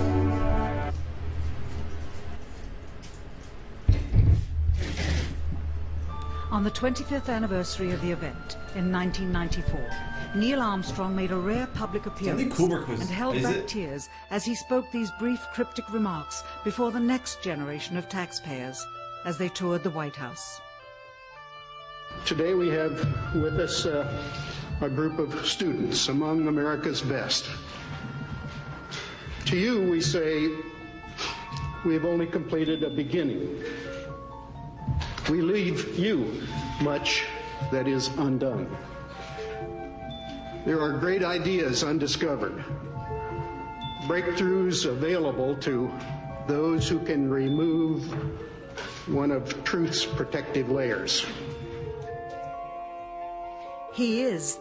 On the 25th anniversary of the event in 1994, Neil Armstrong made a rare public appearance Kubrick was- and held is back it? tears as he spoke these brief cryptic remarks before the next generation of taxpayers as they toured the White House. Today we have with us a group of students among America's best. To you we say, we have only completed a beginning. We leave you much that is undone. There are great ideas undiscovered, breakthroughs available to those who can remove one of truth's protective layers. He is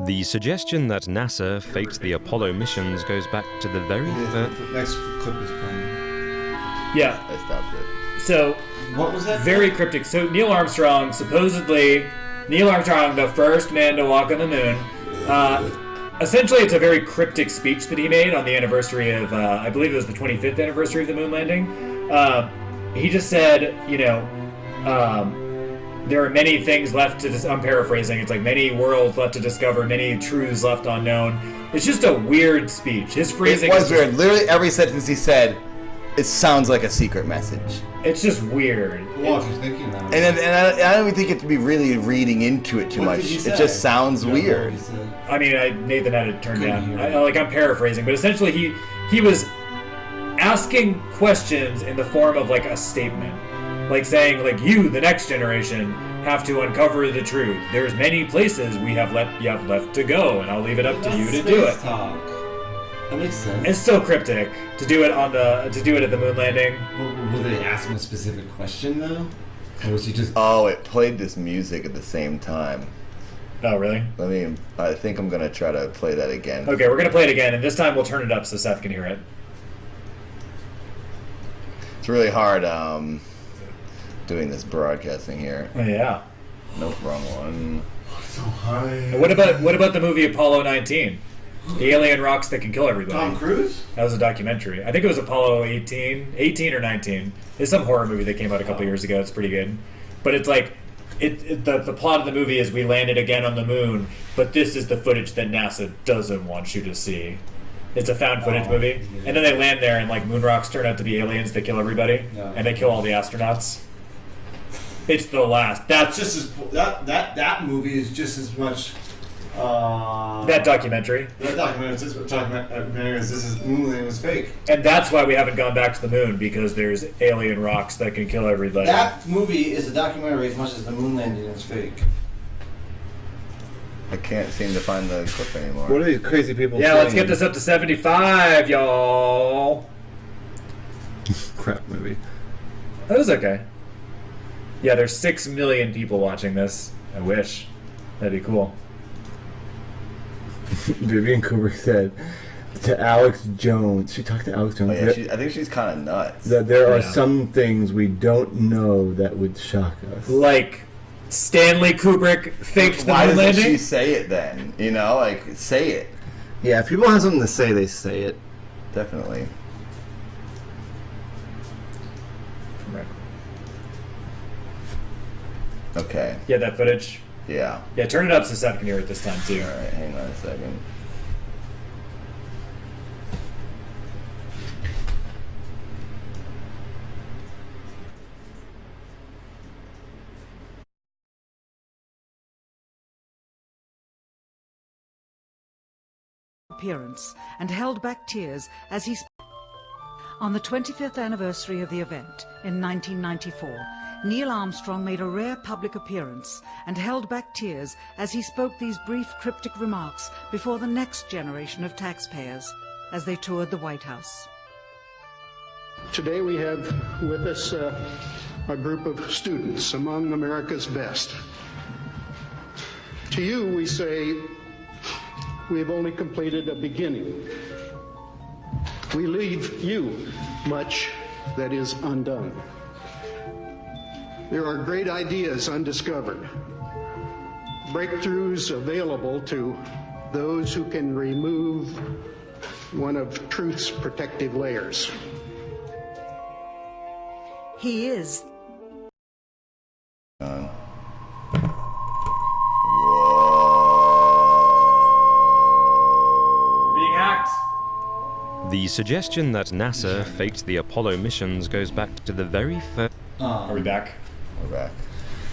The suggestion that NASA faked the Apollo missions goes back to the very first. The next clip is playing. Yeah. I stopped it. So What was that? very cryptic. So Neil Armstrong, supposedly, the first man to walk on the moon. Essentially, it's a very cryptic speech that he made on the anniversary of, I believe it was the 25th anniversary of the moon landing. He just said, there are many things left to. I'm paraphrasing. It's like many worlds left to discover, many truths left unknown. It's just a weird speech. His phrasing. It was weird. Literally every sentence he said, it sounds like a secret message. It's just weird. Well, if you're thinking that. And I don't even think it to be really reading into it too much. It just sounds weird. I mean, Nathan had it turned down. I'm paraphrasing, but essentially he was asking questions in the form of like a statement, like saying like you, the next generation, have to uncover the truth. There's many places you have left to go, and I'll leave it up to you to do it. Talk. That makes sense. It's so cryptic to do it at the moon landing. Will they ask him a specific question though, or was he just? Oh, it played this music at the same time. Oh, really? I think I'm gonna try to play that again. Okay, we're gonna play it again, and this time we'll turn it up so Seth can hear it. It's really hard doing this broadcasting here. Oh, yeah. Nope, wrong one. So high. What about the movie Apollo 19? The alien rocks that can kill everybody. Tom Cruise? That was a documentary. I think it was Apollo 18 or 19. It's some horror movie that came out a couple years ago. It's pretty good. But it's like, the plot of the movie is we landed again on the moon, but this is the footage that NASA doesn't want you to see. It's a found footage movie. And then they land there and like moon rocks turn out to be aliens that kill everybody. And they kill all the astronauts. It's the last. That's just as that movie is just as much. That documentary. That documentary is just documentary as this is moonlanding was fake. And that's why we haven't gone back to the moon, because there's alien rocks that can kill everybody. That movie is a documentary as much as the moon landing is fake. I can't seem to find the clip anymore. What are these crazy people saying? Let's get this up to 75, y'all. Crap movie. That was okay. Yeah, there's 6 million people watching this. I wish. That'd be cool. Vivian Kubrick said to Alex Jones. She talked to Alex Jones. Oh, yeah, I think she's kind of nuts. That there are some things we don't know that would shock us. Like Stanley Kubrick faked the moon landing? Why doesn't she say it then? You know, like, say it. Yeah, if people have something to say, they say it. Definitely. Okay. Yeah, that footage. Yeah. Yeah, turn it up so Seth can hear it this time too. Alright, hang on a second. Appearance and held back tears as he on the 25th anniversary of the event in 1994. Neil Armstrong made a rare public appearance and held back tears as he spoke these brief cryptic remarks before the next generation of taxpayers as they toured the White House. Today we have with us a group of students among America's best. To you we say, we have only completed a beginning. We leave you much that is undone. There are great ideas undiscovered, breakthroughs available to those who can remove one of truth's protective layers. He is. Being hacked. The suggestion that NASA faked the Apollo missions goes back to the very first... Are we back? We're back.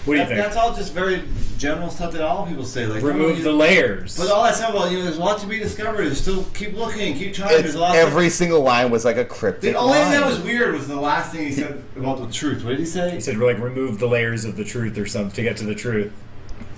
What do you think? That's all just very general stuff that all people say. Like remove the layers. But all that stuff about, there's a lot to be discovered. Still keep looking, keep trying. There's a lot every single line was like a cryptic The only line. thing that was weird was the last thing he said about the truth. What did he say? He said, like, remove the layers of the truth or something to get to the truth.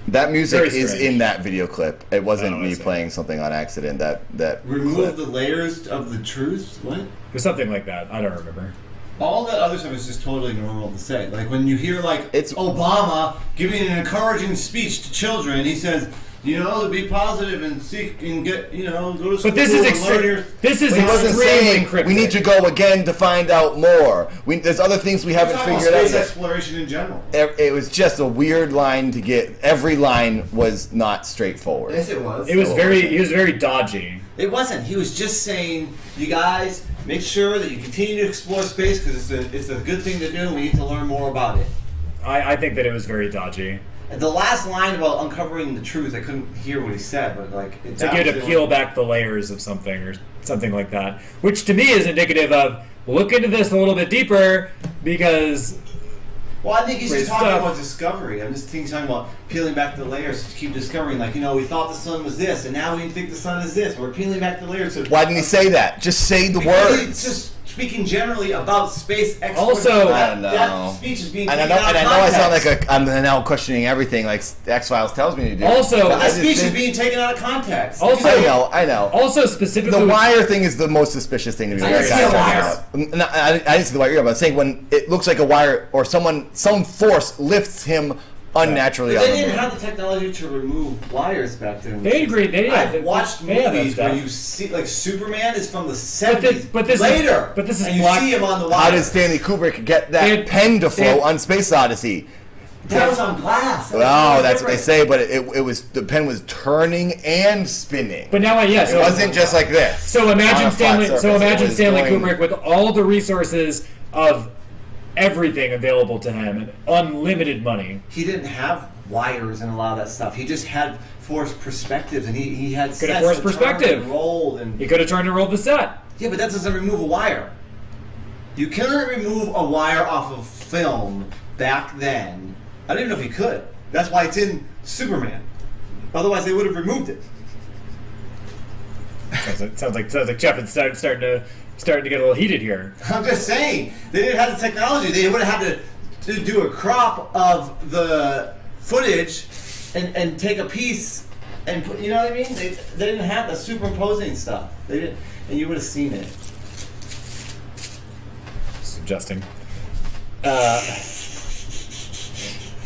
That music Very is strange. in that video clip. It wasn't me playing something on accident. That remove clip. the layers of the truth? What? It was something like that. I don't remember. All that other stuff is just totally normal to say. Like when you hear it's Obama giving an encouraging speech to children, he says, to be positive and seek and get, go to school. But this is He wasn't saying cryptic. We need to go again to find out more. There's other things we haven't figured out. Space exploration in general. It was just a weird line to get. Every line was not straightforward. Yes, it was. He was very dodgy. It wasn't. He was just saying, you guys, make sure that you continue to explore space because it's a good thing to do and we need to learn more about it. I think that it was very dodgy. The last line about uncovering the truth, I couldn't hear what he said, but like To get to peel back the layers of something or something like that, which to me is indicative of look into this a little bit deeper because. Well, I think he's just talking about discovery. I'm just talking about peeling back the layers to keep discovering. Like, you know, we thought the sun was this, and now we think the sun is this. We're peeling back the layers. Why didn't he say that? Just say the words. He's just speaking generally about space exploration. Also, I don't know. That speech is being taken And out of I know I sound context. like I'm now questioning everything like X-Files tells me to do. Also, That speech is being taken out of context. Also, I know. Also, specifically, The wire thing is the most suspicious thing to me. I didn't see a wire. I didn't see the wire either, but I'm saying when it looks like a wire or some force lifts him unnaturally But out they of the didn't moon. have the technology to remove wires back then. They agreed. I've watched they have that movies where stuff. you see, like Superman is from the 70s. But this later. is and you black. see him on the wire. How did Stanley Kubrick get that pen to flow on Space Odyssey? That was on glass. Oh, that's what they say, but it was the pen was turning and spinning. But now, yes, It wasn't just like this. So imagine on a flat surface. It was Stanley going- Kubrick with all the resources of everything available to him and unlimited money. He didn't have wires and a lot of that stuff. He just had forced perspectives, and he had Could have sets forced that turned perspective. and rolled, and He could have turned and rolled the set. yeah, but that doesn't remove a wire. You cannot remove a wire off of film back then. I don't even know if he could. That's why it's in Superman. Otherwise, they would have removed it. Sounds like Jeff is starting to get a little heated here. I'm just saying, they didn't have the technology. They would have had to do a crop of the footage and take a piece and put, you know what I mean? They didn't have the superimposing stuff. They didn't, and you would have seen it. Suggesting.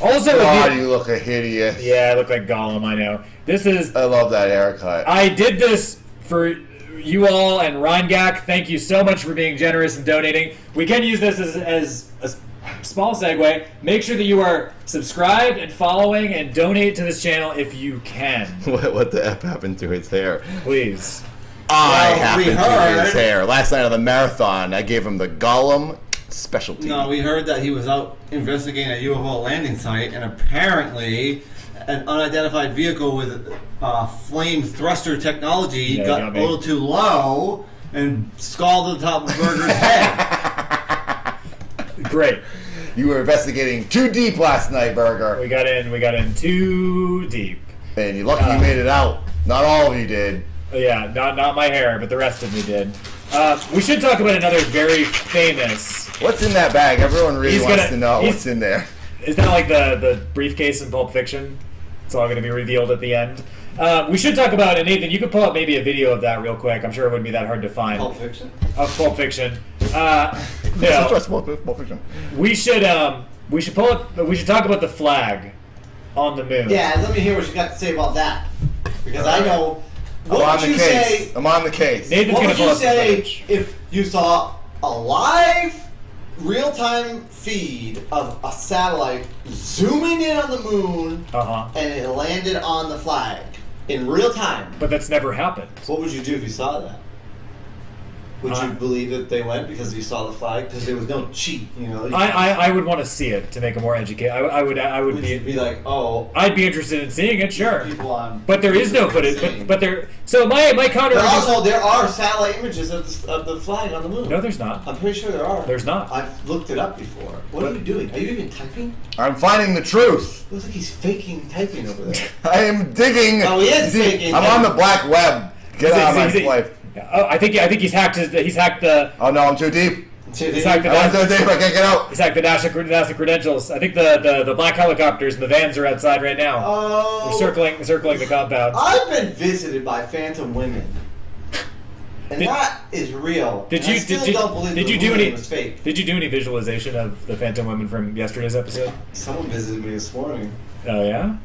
Also, God, you look a hideous. yeah, I look like Gollum. I know. This is. I love that haircut. I did this for you all and Rhingak. Thank you so much for being generous and donating. We can use this as a small segue. Make sure that you are subscribed and following and donate to this channel if you can. What the F happened to his hair? Please. I Well, happened we to heard- his hair. Last night of the marathon, I gave him the Gollum specialty. No, we heard that he was out investigating a UFO landing site, and apparently an unidentified vehicle with flame thruster technology Yeah, got got a me. little too low and scalded the top of Burger's head. Great. You were investigating too deep last night, Burger. We got in too deep. And you're lucky you made it out. Not all of you did. Yeah, not my hair, but the rest of me did. We should talk about another very famous. What's in that bag? Everyone really He's wants gonna- to know he's- what's in there. Is that like the briefcase in Pulp Fiction? It's all going to be revealed at the end. We should talk about, and Nathan, you could pull up maybe a video of that real quick. I'm sure it wouldn't be that hard to find. Pulp Fiction? Of Pulp Fiction. Let's trust Pulp Fiction. We should pull up. We should talk about the flag on the moon. Yeah, let me hear what you got to say about that. Because I know. I'm What on would the you case. say? I'm on the case. Nathan's What gonna would pull you up some say footage. if you saw a live, real-time feed of a satellite zooming in on the moon and it landed on the flag in real time? But that's never happened. What would you do if you saw that? Would you believe that they went because you saw the flag? Because there was no cheat, you know. I would want to see it to make a more educated. I would would you be like, oh, I'd be interested in seeing it, sure. people on. But there is no footage. But there. So my counter. But also, there are satellite images of the flag on the moon. No, there's not. I'm pretty sure there are. There's not. I've looked it up before. What are you doing? Are you even typing? I'm finding the truth. Looks like he's faking typing over there. I am digging. Oh, he is faking. I'm on the black web. Get out of my life. Oh, I think he's hacked the. Oh no, I'm too deep. He's hacked the I'm too deep. I can't get out. He's hacked the NASA credentials. I think the black helicopters and the vans are outside right now. Oh. They're circling the compound. I've been visited by phantom women, and that is real. Did And I you still did, don't believe did the you do moon any was fake. Did you do any visualization of the phantom women from yesterday's episode? Someone visited me this morning. Oh yeah,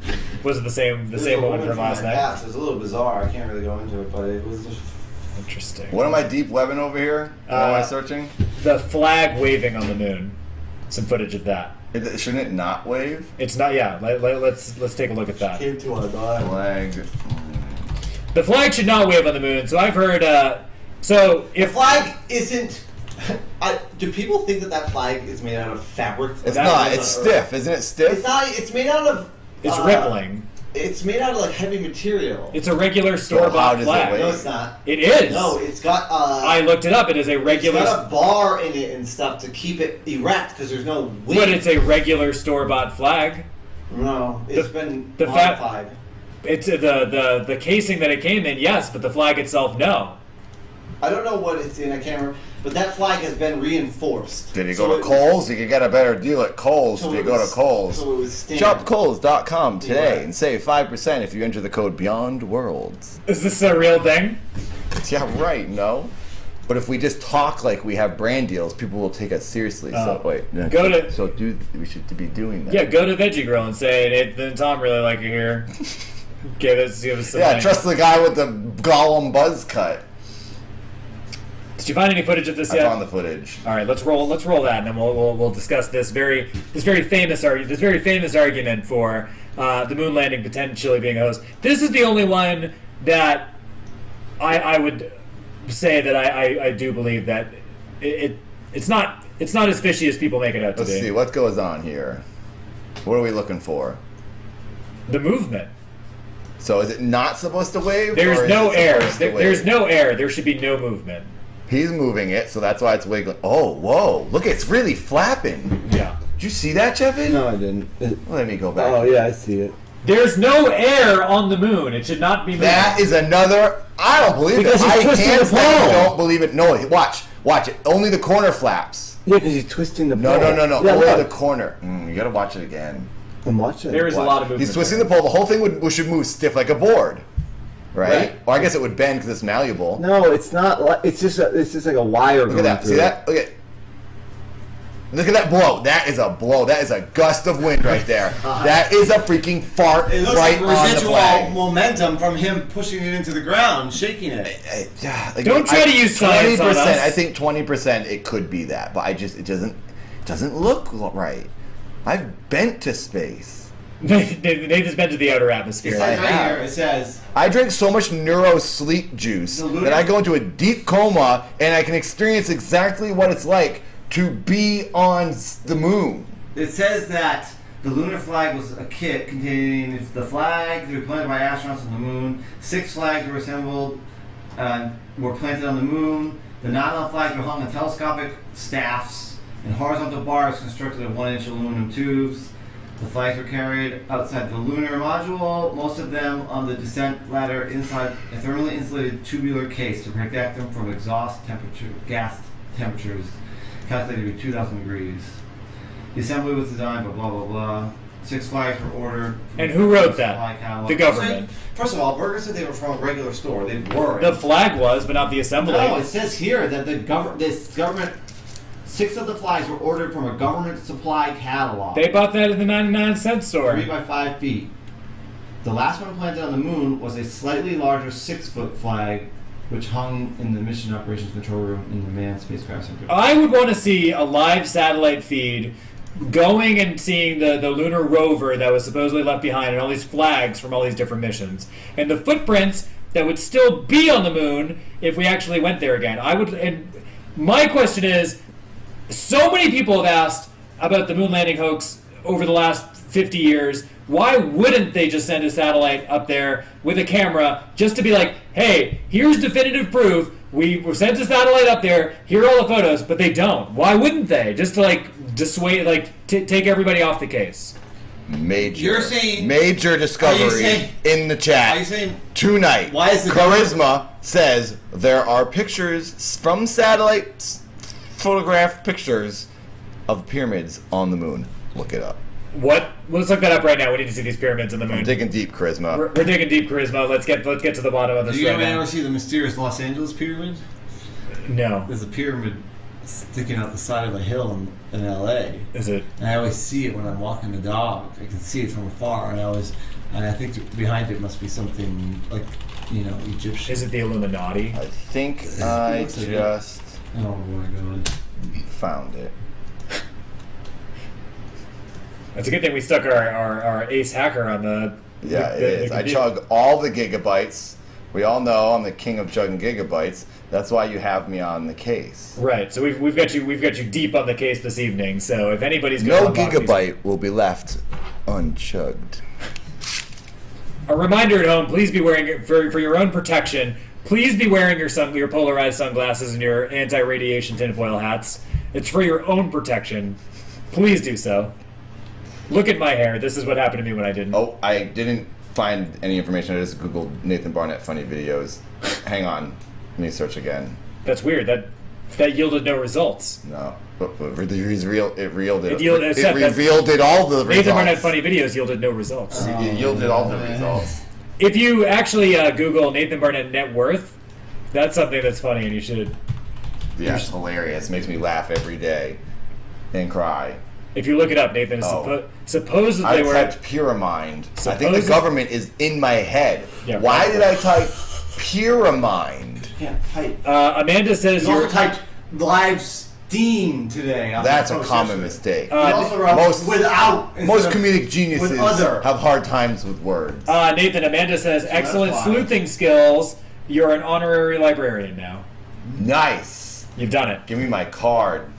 was it the same woman from last night? It was a little bizarre. I can't really go into it, but it was just interesting. What am I deep webbing over here? What am I searching? The flag waving on the moon. Some footage of that. Shouldn't it not wave? It's not. Yeah. Let's take a look at that. came to our eye. Flag. The flag should not wave on the moon. So I've heard. So The if flag isn't Do people think that flag is made out of fabric? It's not. It's stiff. Isn't it stiff? It's not. It's made out of. It's rippling. It's made out of like heavy material. It's a regular store-bought flag. No, it's not. It is. No, it's got. I looked it up. It is a regular. It's got a bar in it and stuff to keep it erect because there's no wind. But it's a regular store-bought flag. No, it's been the modified. It's the casing that it came in, yes, but the flag itself, no. I don't know what it's in. I can't remember. But that flag has been reinforced. Did you go to Kohl's? You could get a better deal at Kohl's if you go to Kohl's. So it was standard. Shop Kohl's.com today and save 5% if you enter the code Beyond Worlds. Is this a real thing? Yeah, right. No. But if we just talk like we have brand deals, people will take us seriously. So wait, no, we should be doing that. Yeah, go to Veggie Grill and say, "Hey, Tom really like you here." give us some money. Trust the guy with the Gollum buzz cut. Did you find any footage of this yet? I found the footage. All right, let's roll that, and then we'll discuss this very famous argument for the moon landing potentially being a hoax. This is the only one that I would say that I do believe that it's not as fishy as people make it out to be. Let's see what goes on here. What are we looking for? The movement. So is it not supposed to wave? There's no air. There's no air. There should be no movement. He's moving it, so that's why it's wiggling. Oh, whoa! Look, it's really flapping. Yeah. Did you see that, Jeffin? No, I didn't. Let me go back. Oh yeah, I see it. There's no air on the moon. It should not be moving. That is another. I don't believe because it. He's twisting the pole. I don't believe it. No, watch it. Only the corner flaps. Yeah, because he's twisting the pole. No. Yeah, only the corner. You gotta watch it again. I'm watching. There is a lot of movement. He's twisting the pole. The whole thing should move stiff like a board, right? Or I guess it would bend because it's malleable. No, it's not. It's just like a wire. Look at that. See that? Look at that blow. That is a blow. That is a gust of wind right there. That is a freaking fart it looks right like residual on the flag. momentum from him pushing it into the ground, shaking it. Don't try to use science on us. I think 20% it could be that, but it doesn't look right. I've bent to space. They just bent to the outer atmosphere. It says right here. It says I drink so much neuro sleep juice that I go into a deep coma and I can experience exactly what it's like to be on the moon. It says that the lunar flag was a kit containing the flag to be planted by astronauts on the moon. 6 flags were assembled, were planted on the moon. The nylon flags were hung on telescopic staffs and horizontal bars constructed of 1-inch aluminum tubes. The flags were carried outside the lunar module, most of them on the descent ladder inside a thermally insulated tubular case to protect them from gas temperatures calculated to be 2,000 degrees. The assembly was designed by blah blah blah. 6 flags were ordered. And who wrote that? The government. First of all, Berger said they were from a regular store. They were. The flag was, but not the assembly. No, it says here that this government. 6 of the flags were ordered from a government supply catalog. They bought that at the 99-cent store. 3 by 5 feet. The last one planted on the moon was a slightly larger 6-foot flag, which hung in the Mission Operations Control Room in the Manned Spacecraft Center. I would want to see a live satellite feed going and seeing the lunar rover that was supposedly left behind and all these flags from all these different missions. And the footprints that would still be on the moon if we actually went there again. And my question is, so many people have asked about the moon landing hoax over the last 50 years. Why wouldn't they just send a satellite up there with a camera just to be like, hey, here's definitive proof. We sent a satellite up there. Here are all the photos, but they don't. Why wouldn't they? Just to dissuade, take everybody off the case. Major discovery in the chat. Are you saying tonight? Why is the Charisma says there are pictures from satellites. Photographed pictures of pyramids on the moon. Look it up. What? Let's look that up right now. We need to see these pyramids on the moon. I'm digging deep, Charisma. We're digging deep, Charisma. Let's get to the bottom of this. Did you ever see the mysterious Los Angeles pyramid? No. There's a pyramid sticking out the side of a hill in L.A. Is it? And I always see it when I'm walking the dog. I can see it from afar, and I think behind it must be something like, Egyptian. Is it the Illuminati? I think I just. Oh my god. Found it. It's a good thing we stuck our ace hacker on the... Yeah, it is. I chug all the gigabytes. We all know I'm the king of chugging gigabytes. That's why you have me on the case. Right. So we've got you deep on the case this evening. So if anybody's No gonna gigabyte will be left unchugged. A reminder at home: please be wearing for your own protection. Please be wearing your polarized sunglasses and your anti-radiation tinfoil hats. It's for your own protection. Please do so. Look at my hair. This is what happened to me when I didn't. Oh, I didn't find any information. I just googled Nathan Barnett funny videos. Hang on, let me search again. That's weird. That yielded no results. No, but he's real. It revealed it. It revealed all the results. Nathan Barnett funny videos yielded no results. It yielded all the results. If you actually Google Nathan Barnett net worth, that's something that's funny, and you should. Yeah, it's hilarious. Makes me laugh every day and cry. If you look it up, Nathan, supposedly I we're typed pure mind. I think the government is in my head. Yeah, why did I type pure mind? Yeah, type. Amanda says you also typed live Steam today. That's a common mistake. You also wrote most comedic geniuses have hard times with words. Nathan, Amanda says, excellent sleuthing skills. You're an honorary librarian now. Nice. You've done it. Give me my card.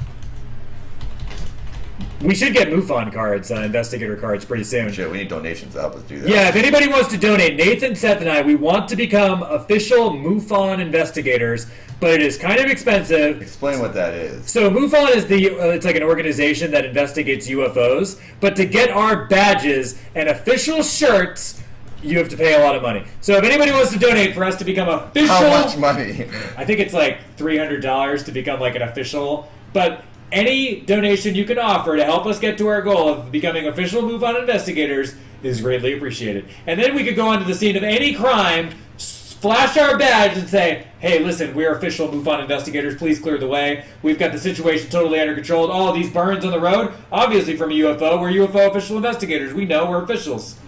We should get MUFON cards, investigator cards, pretty soon. Shit, we need donations to help us do that. Yeah, if anybody wants to donate, Nathan, Seth, and I, we want to become official MUFON investigators, but it is kind of expensive. Explain what that is. So MUFON is it's like an organization that investigates UFOs, but to get our badges and official shirts, you have to pay a lot of money. So if anybody wants to donate for us to become official... How much money? I think it's like $300 to become like an official, but... Any donation you can offer to help us get to our goal of becoming official MUFON investigators is greatly appreciated. And then we could go onto the scene of any crime, flash our badge, and say, hey, listen, we're official MUFON investigators. Please clear the way. We've got the situation totally under control. All these burns on the road, obviously from a UFO. We're UFO official investigators. We know we're officials.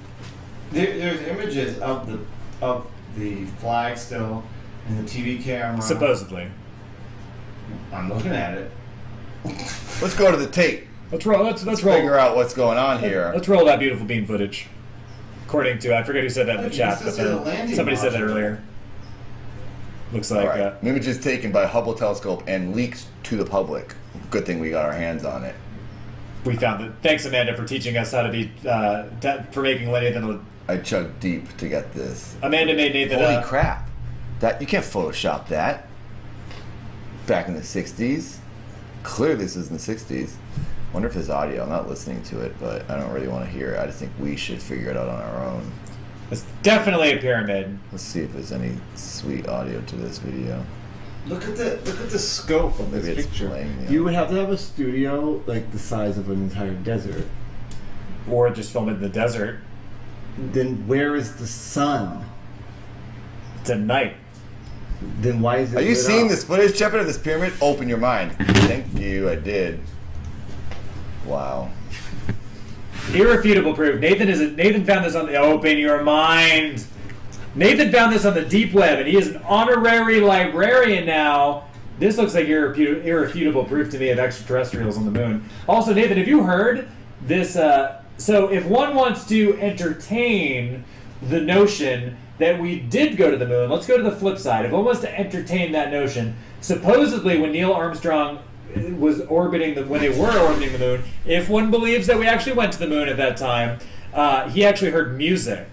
There's images of the flag still and the TV camera. Supposedly. I'm looking at it. Let's go to the tape. Let's roll. Let's figure out what's going on here. Let's roll that beautiful beam footage. According to, I forget who said that in the chat, but somebody said that earlier. Looks like images taken by Hubble telescope and leaked to the public. Good thing we got our hands on it. We found it. Thanks, Amanda, for teaching us how to be for making Nathan. I chugged deep to get this. Amanda made Nathan. Holy crap! That you can't Photoshop that. Back in the '60s. Clearly this is in the 60s. Wonder if there's audio. I'm not listening to it, but I don't really want to hear it. I just think we should figure it out on our own. It's definitely a pyramid. Let's see if there's any sweet audio to this video. Look at the scope of this picture. Playing, you would have to have a studio like the size of an entire desert. Or just film it in the desert. Then where is the sun? It's at night. Then why is it? Are you seeing this footage, Shepard, of this pyramid? Open your mind. Thank you, I did. Wow. Irrefutable proof. Nathan found this on the open your mind. Nathan found this on the deep web, and he is an honorary librarian now. This looks like irrefutable proof to me of extraterrestrials on the moon. Also, Nathan, have you heard this? So if one wants to entertain the notion that we did go to the moon, let's go to the flip side. If one wants to entertain that notion, supposedly when Neil Armstrong was when they were orbiting the moon, if one believes that we actually went to the moon at that time, he actually heard music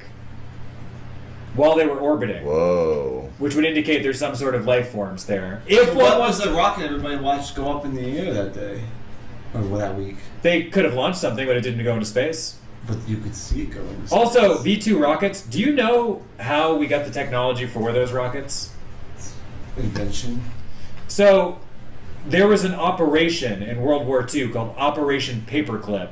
while they were orbiting. Whoa. Which would indicate there's some sort of life forms there. If what was the rocket everybody watched go up in the air that day? Or that week? They could have launched something, but it didn't go into space. But you could see it going. Also, V2 rockets. Do you know how we got the technology for those rockets? Invention. So, there was an operation in World War II called Operation Paperclip,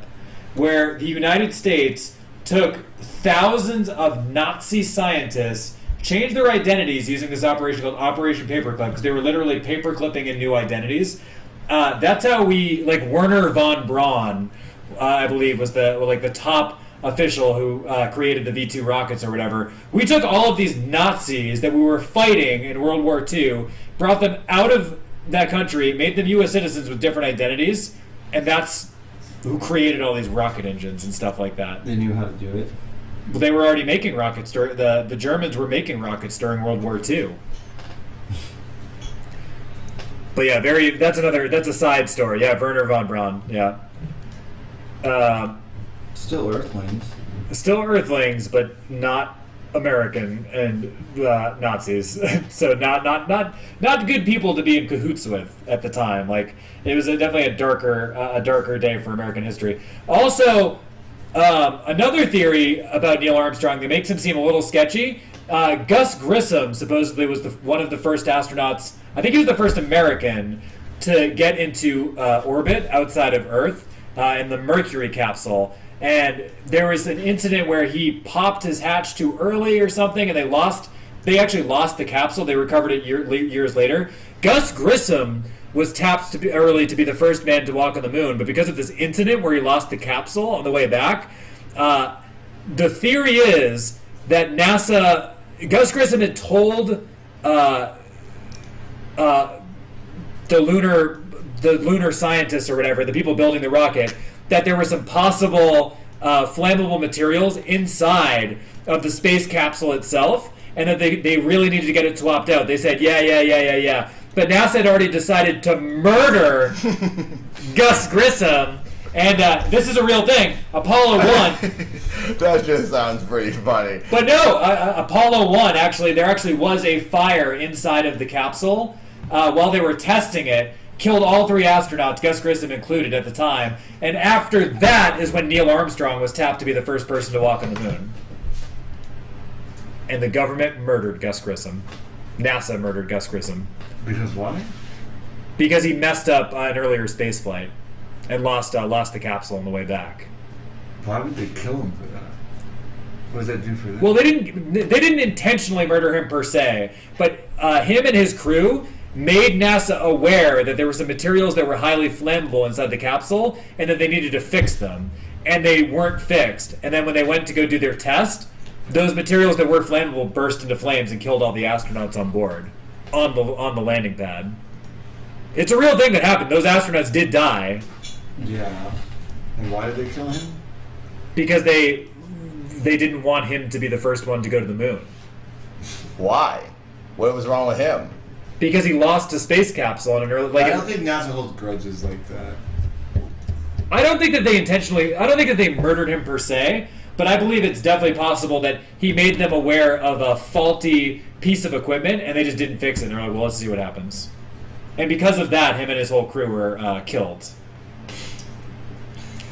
where the United States took thousands of Nazi scientists, changed their identities using this operation called Operation Paperclip, because they were literally paperclipping in new identities. That's how we, like Werner von Braun, I believe, was the top official who created the V2 rockets or whatever. We took all of these Nazis that we were fighting in World War II, brought them out of that country, made them U.S. citizens with different identities, and that's who created all these rocket engines and stuff like that. They knew how to do it. Well, they were already making rockets. The Germans were making rockets during World War II. But yeah, that's a side story. Yeah, Werner von Braun. Yeah. Still Earthlings. Still Earthlings, but not American and Nazis. So not good people to be in cahoots with at the time. Like, it was definitely a darker day for American history. Also, another theory about Neil Armstrong that makes him seem a little sketchy. Gus Grissom supposedly was one of the first astronauts. I think he was the first American to get into orbit outside of Earth in the Mercury capsule. And there was an incident where he popped his hatch too early or something, and they actually lost the capsule. They recovered it years later. Gus Grissom was tapped early to be the first man to walk on the moon, but because of this incident where he lost the capsule on the way back, the theory is that Gus Grissom had told the lunar scientists or whatever, the people building the rocket, that there were some possible flammable materials inside of the space capsule itself, and that they really needed to get it swapped out. They said, yeah. But NASA had already decided to murder Gus Grissom, and this is a real thing. Apollo 1... That just sounds pretty funny. But no, Apollo 1, there actually was a fire inside of the capsule while they were testing it. Killed all 3 astronauts, Gus Grissom included at the time. And after that is when Neil Armstrong was tapped to be the first person to walk on the moon. And the government murdered Gus Grissom. NASA murdered Gus Grissom. Because why? Because he messed up an earlier space flight and lost the capsule on the way back. Why would they kill him for that? What does that do for them? Well, they didn't intentionally murder him per se, but him and his crew made NASA aware that there were some materials that were highly flammable inside the capsule and that they needed to fix them. And they weren't fixed. And then when they went to go do their test, those materials that were flammable burst into flames and killed all the astronauts on board on the landing pad. It's a real thing that happened. Those astronauts did die. Yeah. And why did they kill him? Because they didn't want him to be the first one to go to the moon. Why? What was wrong with him? Because he lost a space capsule on an early... I don't think NASA holds grudges like that. I don't think that they murdered him per se, but I believe it's definitely possible that he made them aware of a faulty piece of equipment and they just didn't fix it. And they're like, well, let's see what happens. And because of that, him and his whole crew were killed.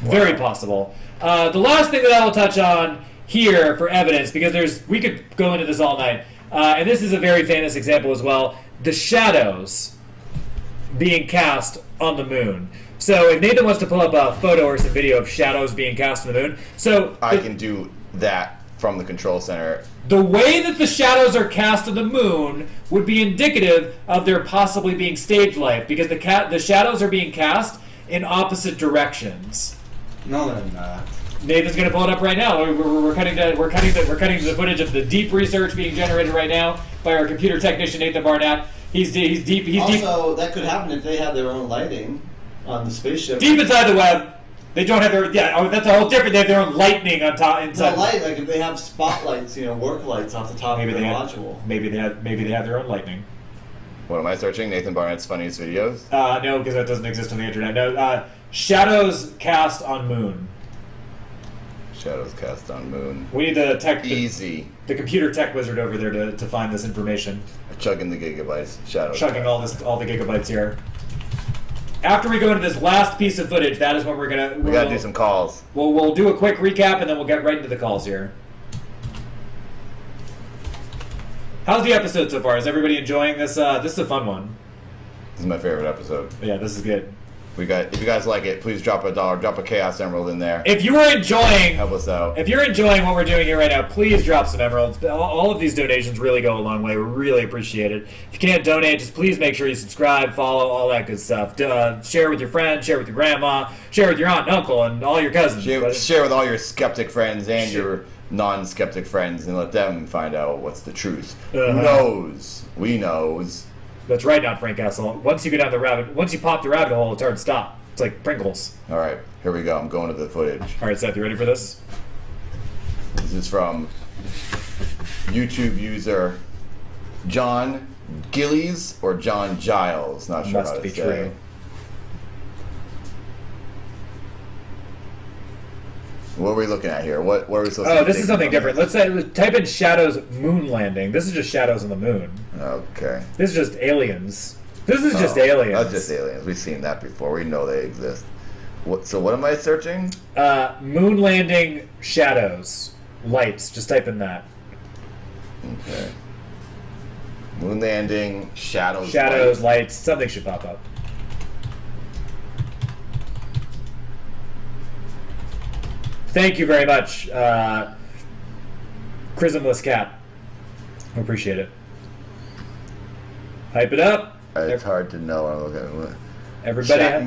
Wow. Very possible. The last thing that I will touch on here for evidence, because we could go into this all night, and this is a very famous example as well, the shadows being cast on the moon. So if Nathan wants to pull up a photo or some video of shadows being cast on the moon. So I can do that from the control center. The way that the shadows are cast on the moon would be indicative of there possibly being stage life, because the shadows are being cast in opposite directions. No, they're not. Nathan's going to pull it up right now. We're cutting to the footage of the deep research being generated right now by our computer technician Nathan Barnett. He's deep. Also, that could happen if they had their own lighting on the spaceship. Deep inside the web. They don't have their that's a whole different. They have their own lightning on top inside. No light, like if they have spotlights, work lights off the top of their module. Maybe they have their own lightning. What am I searching? Nathan Barnett's funniest videos? No, because that doesn't exist on the internet. No, shadows cast on moon. Shadows cast on moon. We need the computer tech wizard over there to find this information. Chugging the gigabytes. Shadows. Chugging all the gigabytes here. After we go into this last piece of footage, that is when we gotta do some calls. We'll do a quick recap and then we'll get right into the calls here. How's the episode so far? Is everybody enjoying this? This is a fun one. This is my favorite episode. Yeah, this is good. If you guys like it, please drop a Chaos Emerald in there. If you are enjoying, help us out. If you're enjoying what we're doing here right now, please drop some emeralds. All of these donations really go a long way. We really appreciate it. If you can't donate, just please make sure you subscribe, follow, all that good stuff. Share with your friends, share with your grandma, share with your aunt and uncle, and all your cousins. Share with all your skeptic friends and your non-skeptic friends, and let them find out what's the truth. Who knows? We knows. That's right, not Frank Castle. Once you pop the rabbit hole, it's hard to stop. It's like Pringles. All right, here we go. I'm going to the footage. All right, Seth, you ready for this? This is from YouTube user John Gillies or John Giles. Not sure Must how to be say. true. What are we looking at here? What are we supposed to Oh, be this is thinking something about different. Let's say type in shadows moon landing. This is just shadows on the moon. Okay. This is just aliens. This is just aliens. That's just aliens. We've seen that before. We know they exist. So what am I searching? Moon landing shadows. Lights. Just type in that. Okay. Moon landing shadows. Shadows, lights. Something should pop up. Thank you very much, Chrismless Cat. I appreciate it. Hype it up. It's hard to know. I'm looking at Everybody. I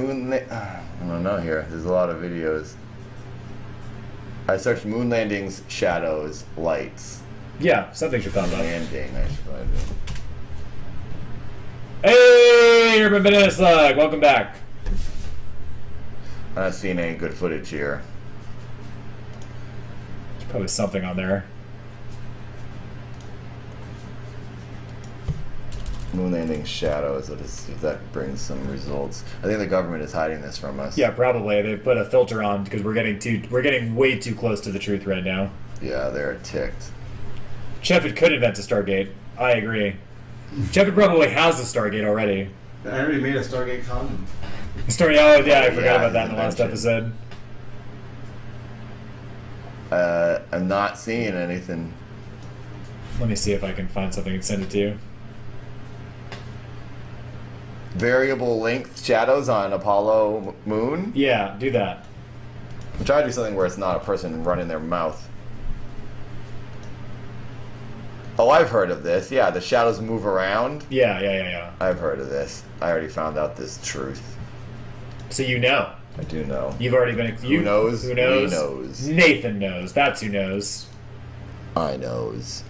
don't know here. There's a lot of videos. I searched moon landings, shadows, lights. Yeah, something should pop up. Landing. I should find it. Hey, Urban Banana Slug. Welcome back. I'm not seeing any good footage here. There's probably something on there. Moon landing shadows. Let's see if that brings some results. I think the government is hiding this from us. Yeah, probably. They've put a filter on because we're getting way too close to the truth right now. Yeah, they're ticked. Shepard could invent a Stargate. I agree. Shepard probably has a Stargate already. I already made a Stargate condom. Story. Oh yeah, I forgot Yeah, about that in the last invention. episode. I'm not seeing anything. Let me see if I can find something and send it to you. Variable length shadows on Apollo moon. Yeah, do that. I'm trying to do something where it's not a person running their mouth. Oh, I've heard of this. Yeah, the shadows move around. Yeah. I've heard of this. I already found out this truth. So you know. I do know. You've already been. Who knows? Who knows? He knows. Nathan knows. That's who knows. I knows.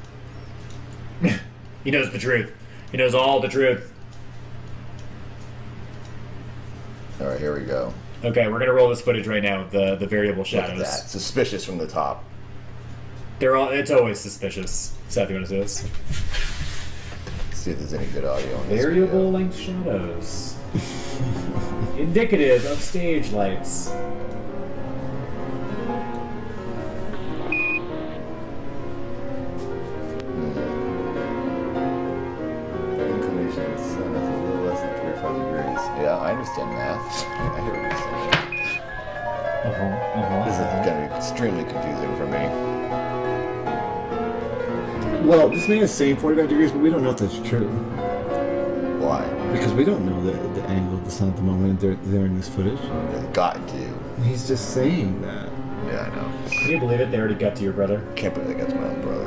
He knows the truth. He knows all the truth. All right, here we go. Okay, we're gonna roll this footage right now. The variable Look at shadows. that. Suspicious from the top. They're all. It's always suspicious. Seth, you want to do this? Let's see if there's any good audio on this Variable video. length shadows. Indicative of stage lights. Inclination of the sun is a little less than 35 degrees. Yeah, I understand math. I hear what you're saying. This is going to be extremely confusing for me. Well, this man is saying 45 degrees, but we don't know if that's true. Why? Because we don't know the angle of the sun at the moment they're in this footage. They've got to. He's just saying that. Yeah, I know. Can you believe it? They already got to your brother. Can't believe they got to my own brother.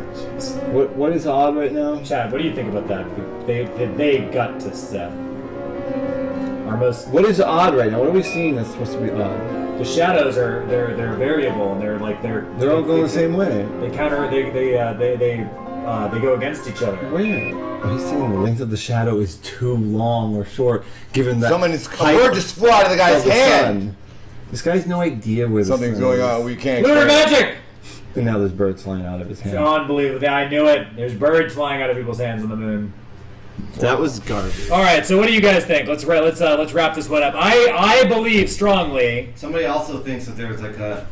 What is odd right now? Chad, what do you think about that? They got to Seth. Our most. What is odd right now? What are we seeing that's supposed to be odd? The shadows are they're variable and they're all going the same way. They counter. They go against each other. Where? Oh, he's saying the length of the shadow is too long or short, given that Someone's a bird just flew out of the guy's hand. Sun. This guy has no idea where Something's the sun going is. on. We can't. Lunar explain it. magic! And now there's birds flying out of his hand. Unbelievable. I knew it. There's birds flying out of people's hands on the moon. That was garbage. All right. So what do you guys think? Let's wrap this one up. I believe strongly. Somebody also thinks that there's like a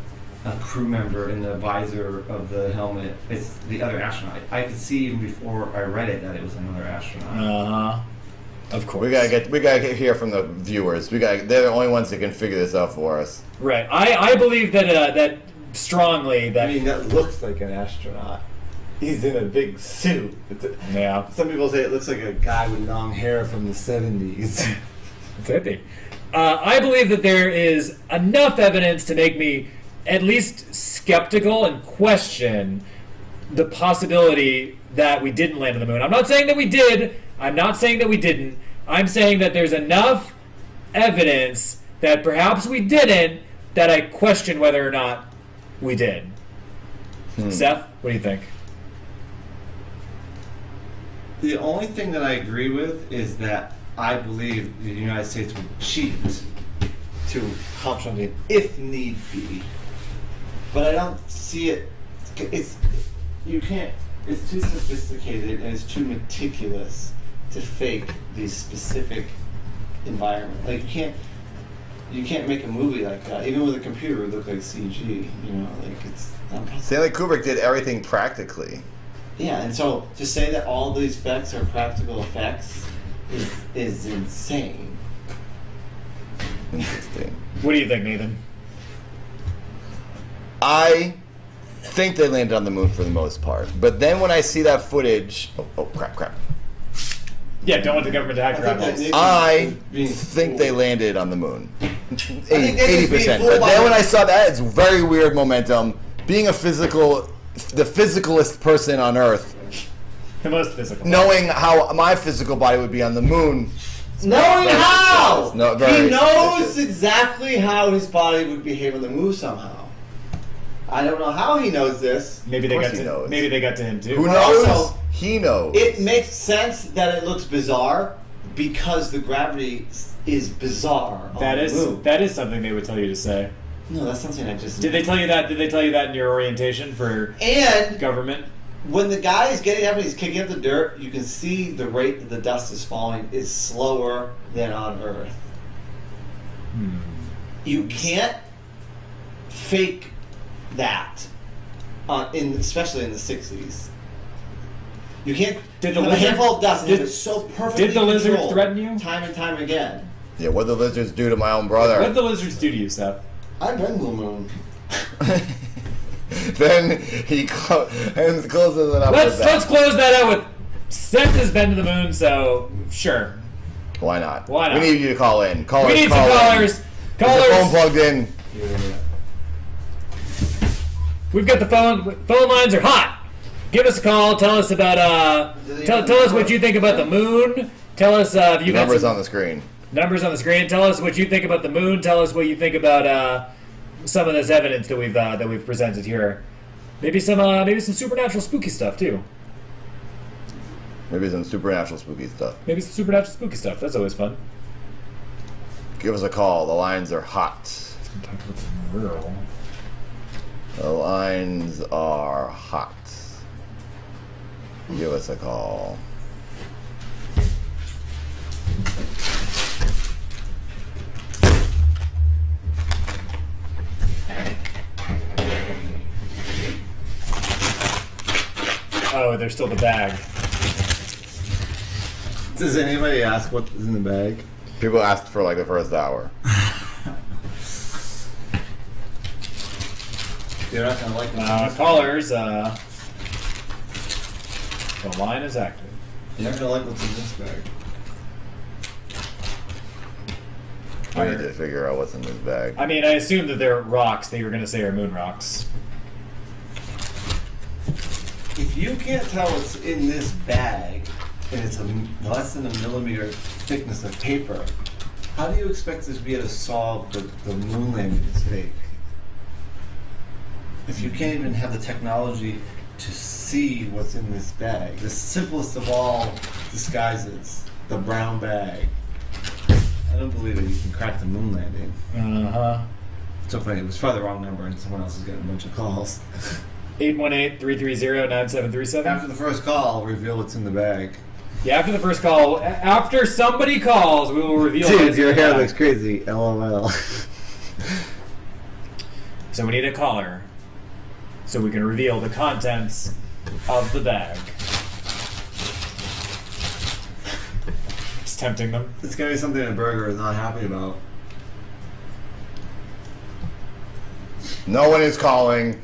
crew member in the visor of the helmet. It's the other astronaut. I could see even before I read it that it was another astronaut. Of course. We gotta hear from the viewers. They're the only ones that can figure this out for us. Right. I believe that strongly that. I mean, that looks like an astronaut. He's in a big suit. Yeah. Some people say it looks like a guy with long hair from the 70s. Could be. I believe that there is enough evidence to make me at least skeptical and question the possibility that we didn't land on the moon. I'm not saying that we did. I'm not saying that we didn't. I'm saying that there's enough evidence that perhaps we didn't that I question whether or not we did. Seth, what do you think? The only thing that I agree with is that I believe the United States would cheat to accomplish something if need be. But I don't see it. You can't. It's too sophisticated and it's too meticulous to fake these specific environments. Like you can't make a movie like that. Even with a computer, it would look like CG. You know, like it's not possible. Stanley Kubrick did everything practically. Yeah, and so to say that all these effects are practical effects is insane. Interesting. What do you think, Nathan? I think they landed on the moon for the most part, but then when I see that footage, crap. Yeah, don't want the government to hack your eyeballs. I think they landed on the moon. 80%. fooled But then when I saw that, it's very weird momentum. Being the physicalist person on Earth, The most physical. knowing how my physical body would be on the moon. Knowing how! No, He knows exactly how his body would behave on the move somehow. I don't know how he knows this. Maybe they got to. Maybe they got to him too. Who knows? Also, He knows. It makes sense that it looks bizarre because the gravity is bizarre. That is something they would tell you to say. No, that's something I just. Did they tell you that? Did they tell you that in your orientation for government? When the guy is getting up and he's kicking up the dirt, you can see the rate that the dust is falling is slower than on Earth. You can't fake that, especially in the 60s. You can't. Did the have a lizard- handful of dust and did- have it so perfectly Did the lizard controlled threaten you? time and time again? Yeah, what the lizards do to my own brother. What did the lizards do to you, Seth? I've been Blue Moon. Then he closes it up. Let's close that out with Seth has been to the moon, so sure. Why not? Why not? We need you to call in. We need some callers. Is the phone plugged in? We've got the phone lines are hot. Give us a call. Tell us about tell us what you think about the moon. Tell us if you've Numbers on the screen. Numbers on the screen. Tell us what you think about the moon. Tell us what you think about some of this evidence that we've presented here. Maybe some supernatural spooky stuff too. Maybe some supernatural spooky stuff. Maybe some supernatural spooky stuff. That's always fun. Give us a call. The lines are hot. The lines are hot. Give us a call. Oh, there's still the bag. Does anybody ask what's in the bag? People asked for like the first hour. You're not gonna like callers. The line is active. You're not gonna like what's in this bag. We need to figure out what's in this bag. I mean, I assume that they're rocks that you were going to say are moon rocks. If you can't tell what's in this bag, and it's less than a millimeter thickness of paper, how do you expect us to be able to solve the moon landing is fake? If you can't even have the technology to see what's in this bag, the simplest of all disguises, the brown bag. I don't believe that you can crack the moon landing. Uh-huh. So funny, it was probably the wrong number and someone else is getting a bunch of calls. 818-330-9737. After the first call, I'll reveal what's in the bag. Yeah, after the first call, after somebody calls, we will reveal Dude, what's in your the hair bag. looks crazy. LOL. So we need a caller so we can reveal the contents of the bag. It's tempting them. It's gonna be something a burger is not happy about. No one is calling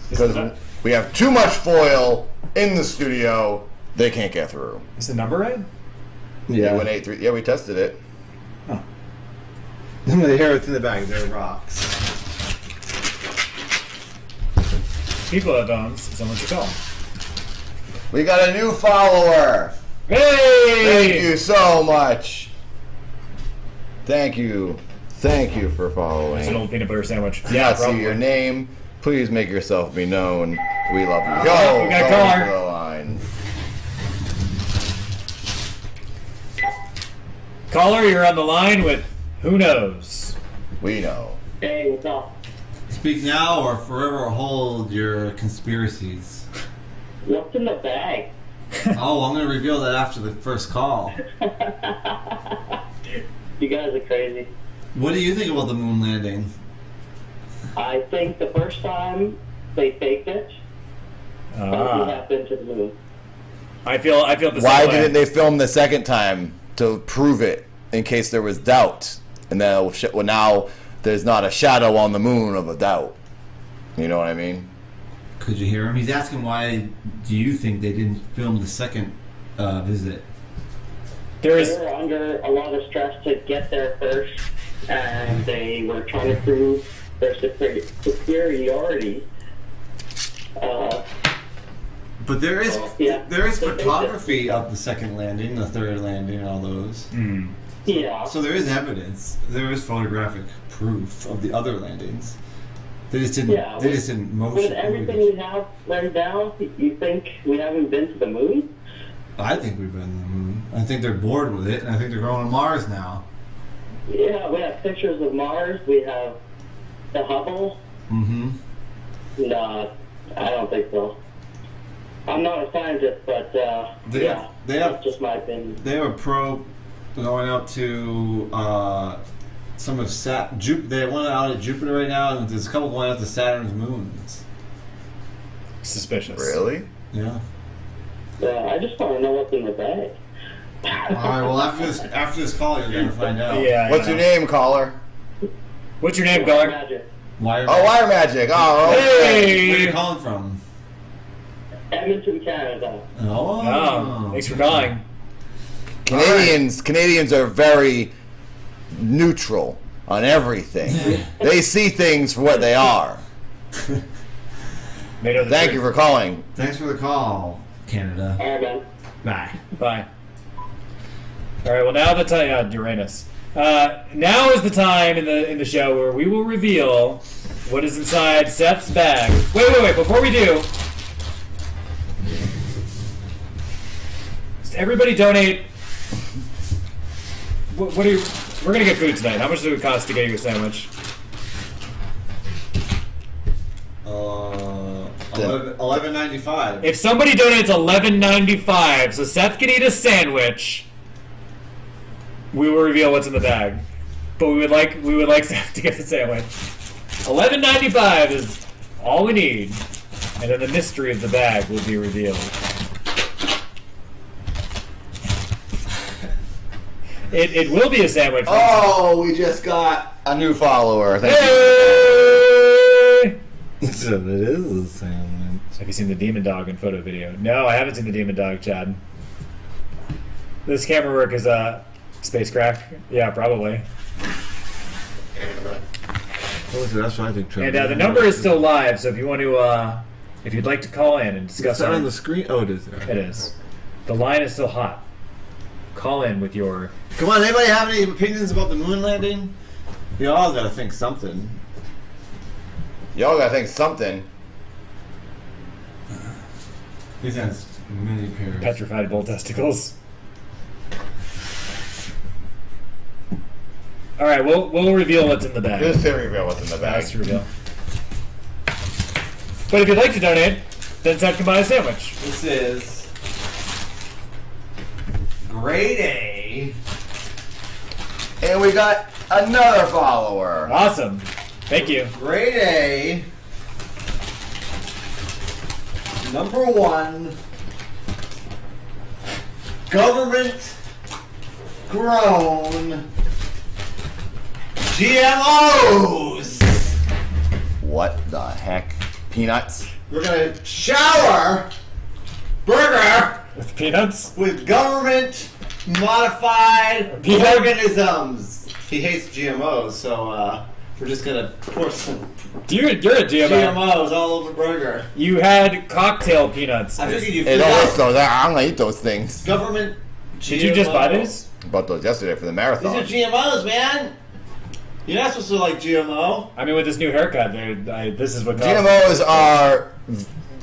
because we have too much foil in the studio. They can't get through. Is the number right? Yeah. 818-3. Yeah, we tested it. Oh. They hear what's in the bag. They're rocks. People have phones. Someone should call. We got a new follower. Hey! Thank you so much. Thank you. Thank you for following. It's an old peanut butter sandwich. Yeah, probably. see your name. Please make yourself be known. We love you. Oh, we got a caller. To the line. Caller, you're on the line with who knows? We know. Hey, what's up? Speak now or forever hold your conspiracies. What's in the bag? Oh, I'm going to reveal that after the first call. You guys are crazy. What do you think about the moon landing? I think the first time they faked it, we have been to the moon. I feel the same Why way. didn't they film the second time to prove it in case there was doubt? And then now there's not a shadow on the moon of a doubt. You know what I mean? Could you hear him? He's asking why do you think they didn't film the second visit? They were under a lot of stress to get there first, and they were trying to prove their superiority. But there is photography of the second landing, the third landing, and all those. Yeah. So there is evidence. There is photographic proof of the other landings. They just didn't. Yeah, they just didn't motion. With everything we have right now, you think we haven't been to the moon? I think we've been to the moon. I think they're bored with it, and I think they're going to Mars now. Yeah, we have pictures of Mars. We have the Hubble. Mm-hmm. No, I don't think so. I'm not a scientist, but they have that's just my opinion. They have a probe going out to some of they have one out at Jupiter right now, and there's a couple going out to Saturn's moons. Suspicious. Really? Yeah. Yeah, I just want to know what's in the bag. All right. Well, after this call, you're gonna find out. Yeah. What's your name, caller? What's your name, caller? Magic. Wire Wire Magic. Oh, Where are Hey! you calling from? Edmonton, Canada. Oh. Thanks for calling. Canadians are very neutral on everything. They see things for what they are. Thank you for calling. Thanks for the call, Canada. All right, man. Bye. Bye. All right. Well, now the time, Uranus. Now is the time in the show where we will reveal what is inside Seth's bag. Wait! Before we do, just everybody donate. What are you? We're gonna get food tonight. How much does it cost to get you a sandwich? $11.95. If somebody donates $11.95, so Seth can eat a sandwich, we will reveal what's in the bag. But we would like Seth to get the sandwich. $11.95 is all we need, and then the mystery of the bag will be revealed. It will be a sandwich. Oh, we just got a new follower. Thank you. So it is a sandwich. Have you seen the demon dog in photo video? No, I haven't seen the demon dog, Chad. This camera work is space crack. Yeah, probably. That's what I think. And the number is still live, so if you want to, if you'd like to call in and discuss, Is that on the screen? Oh, it is there. It is. The line is still hot. Call in with your. Come on, anybody have any opinions about the moon landing? You all gotta think something. Y'all gotta think something. These has many pairs. Petrified bull testicles. All right, we'll reveal what's in the bag. Just to reveal what's in the bag. Nice reveal. But if you'd like to donate, then Seth can buy a sandwich. This is grade A. And we got another follower. Awesome. Thank you. Grade A. Number 1. Government grown GMOs. What the heck? Peanuts? We're gonna shower burger with peanuts with government modified Peanut? organisms. He hates GMOs, so we're just gonna pour some You're a GMO. GMOs all over the burger. You had cocktail peanuts. I figured you Hey, don't waste those. I'm gonna eat those things. Government Did you just buy these? I bought those yesterday for the marathon. These are GMOs, man. You're not supposed to like GMO. I mean, with this new haircut, this is what GMOs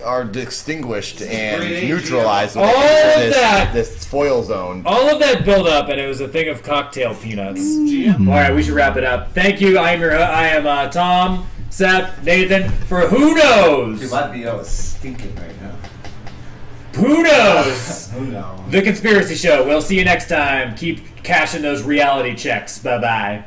are distinguished and neutralized with all of this foil zone. All of that build up, and it was a thing of cocktail peanuts. GMO. All right, we should wrap it up. Thank you. I am Tom, Seth, Nathan. For who knows? Dude, my BO is stinking right now. Who knows? Who knows? The Conspiracy Show. We'll see you next time. Keep cashing those reality checks. Bye-bye.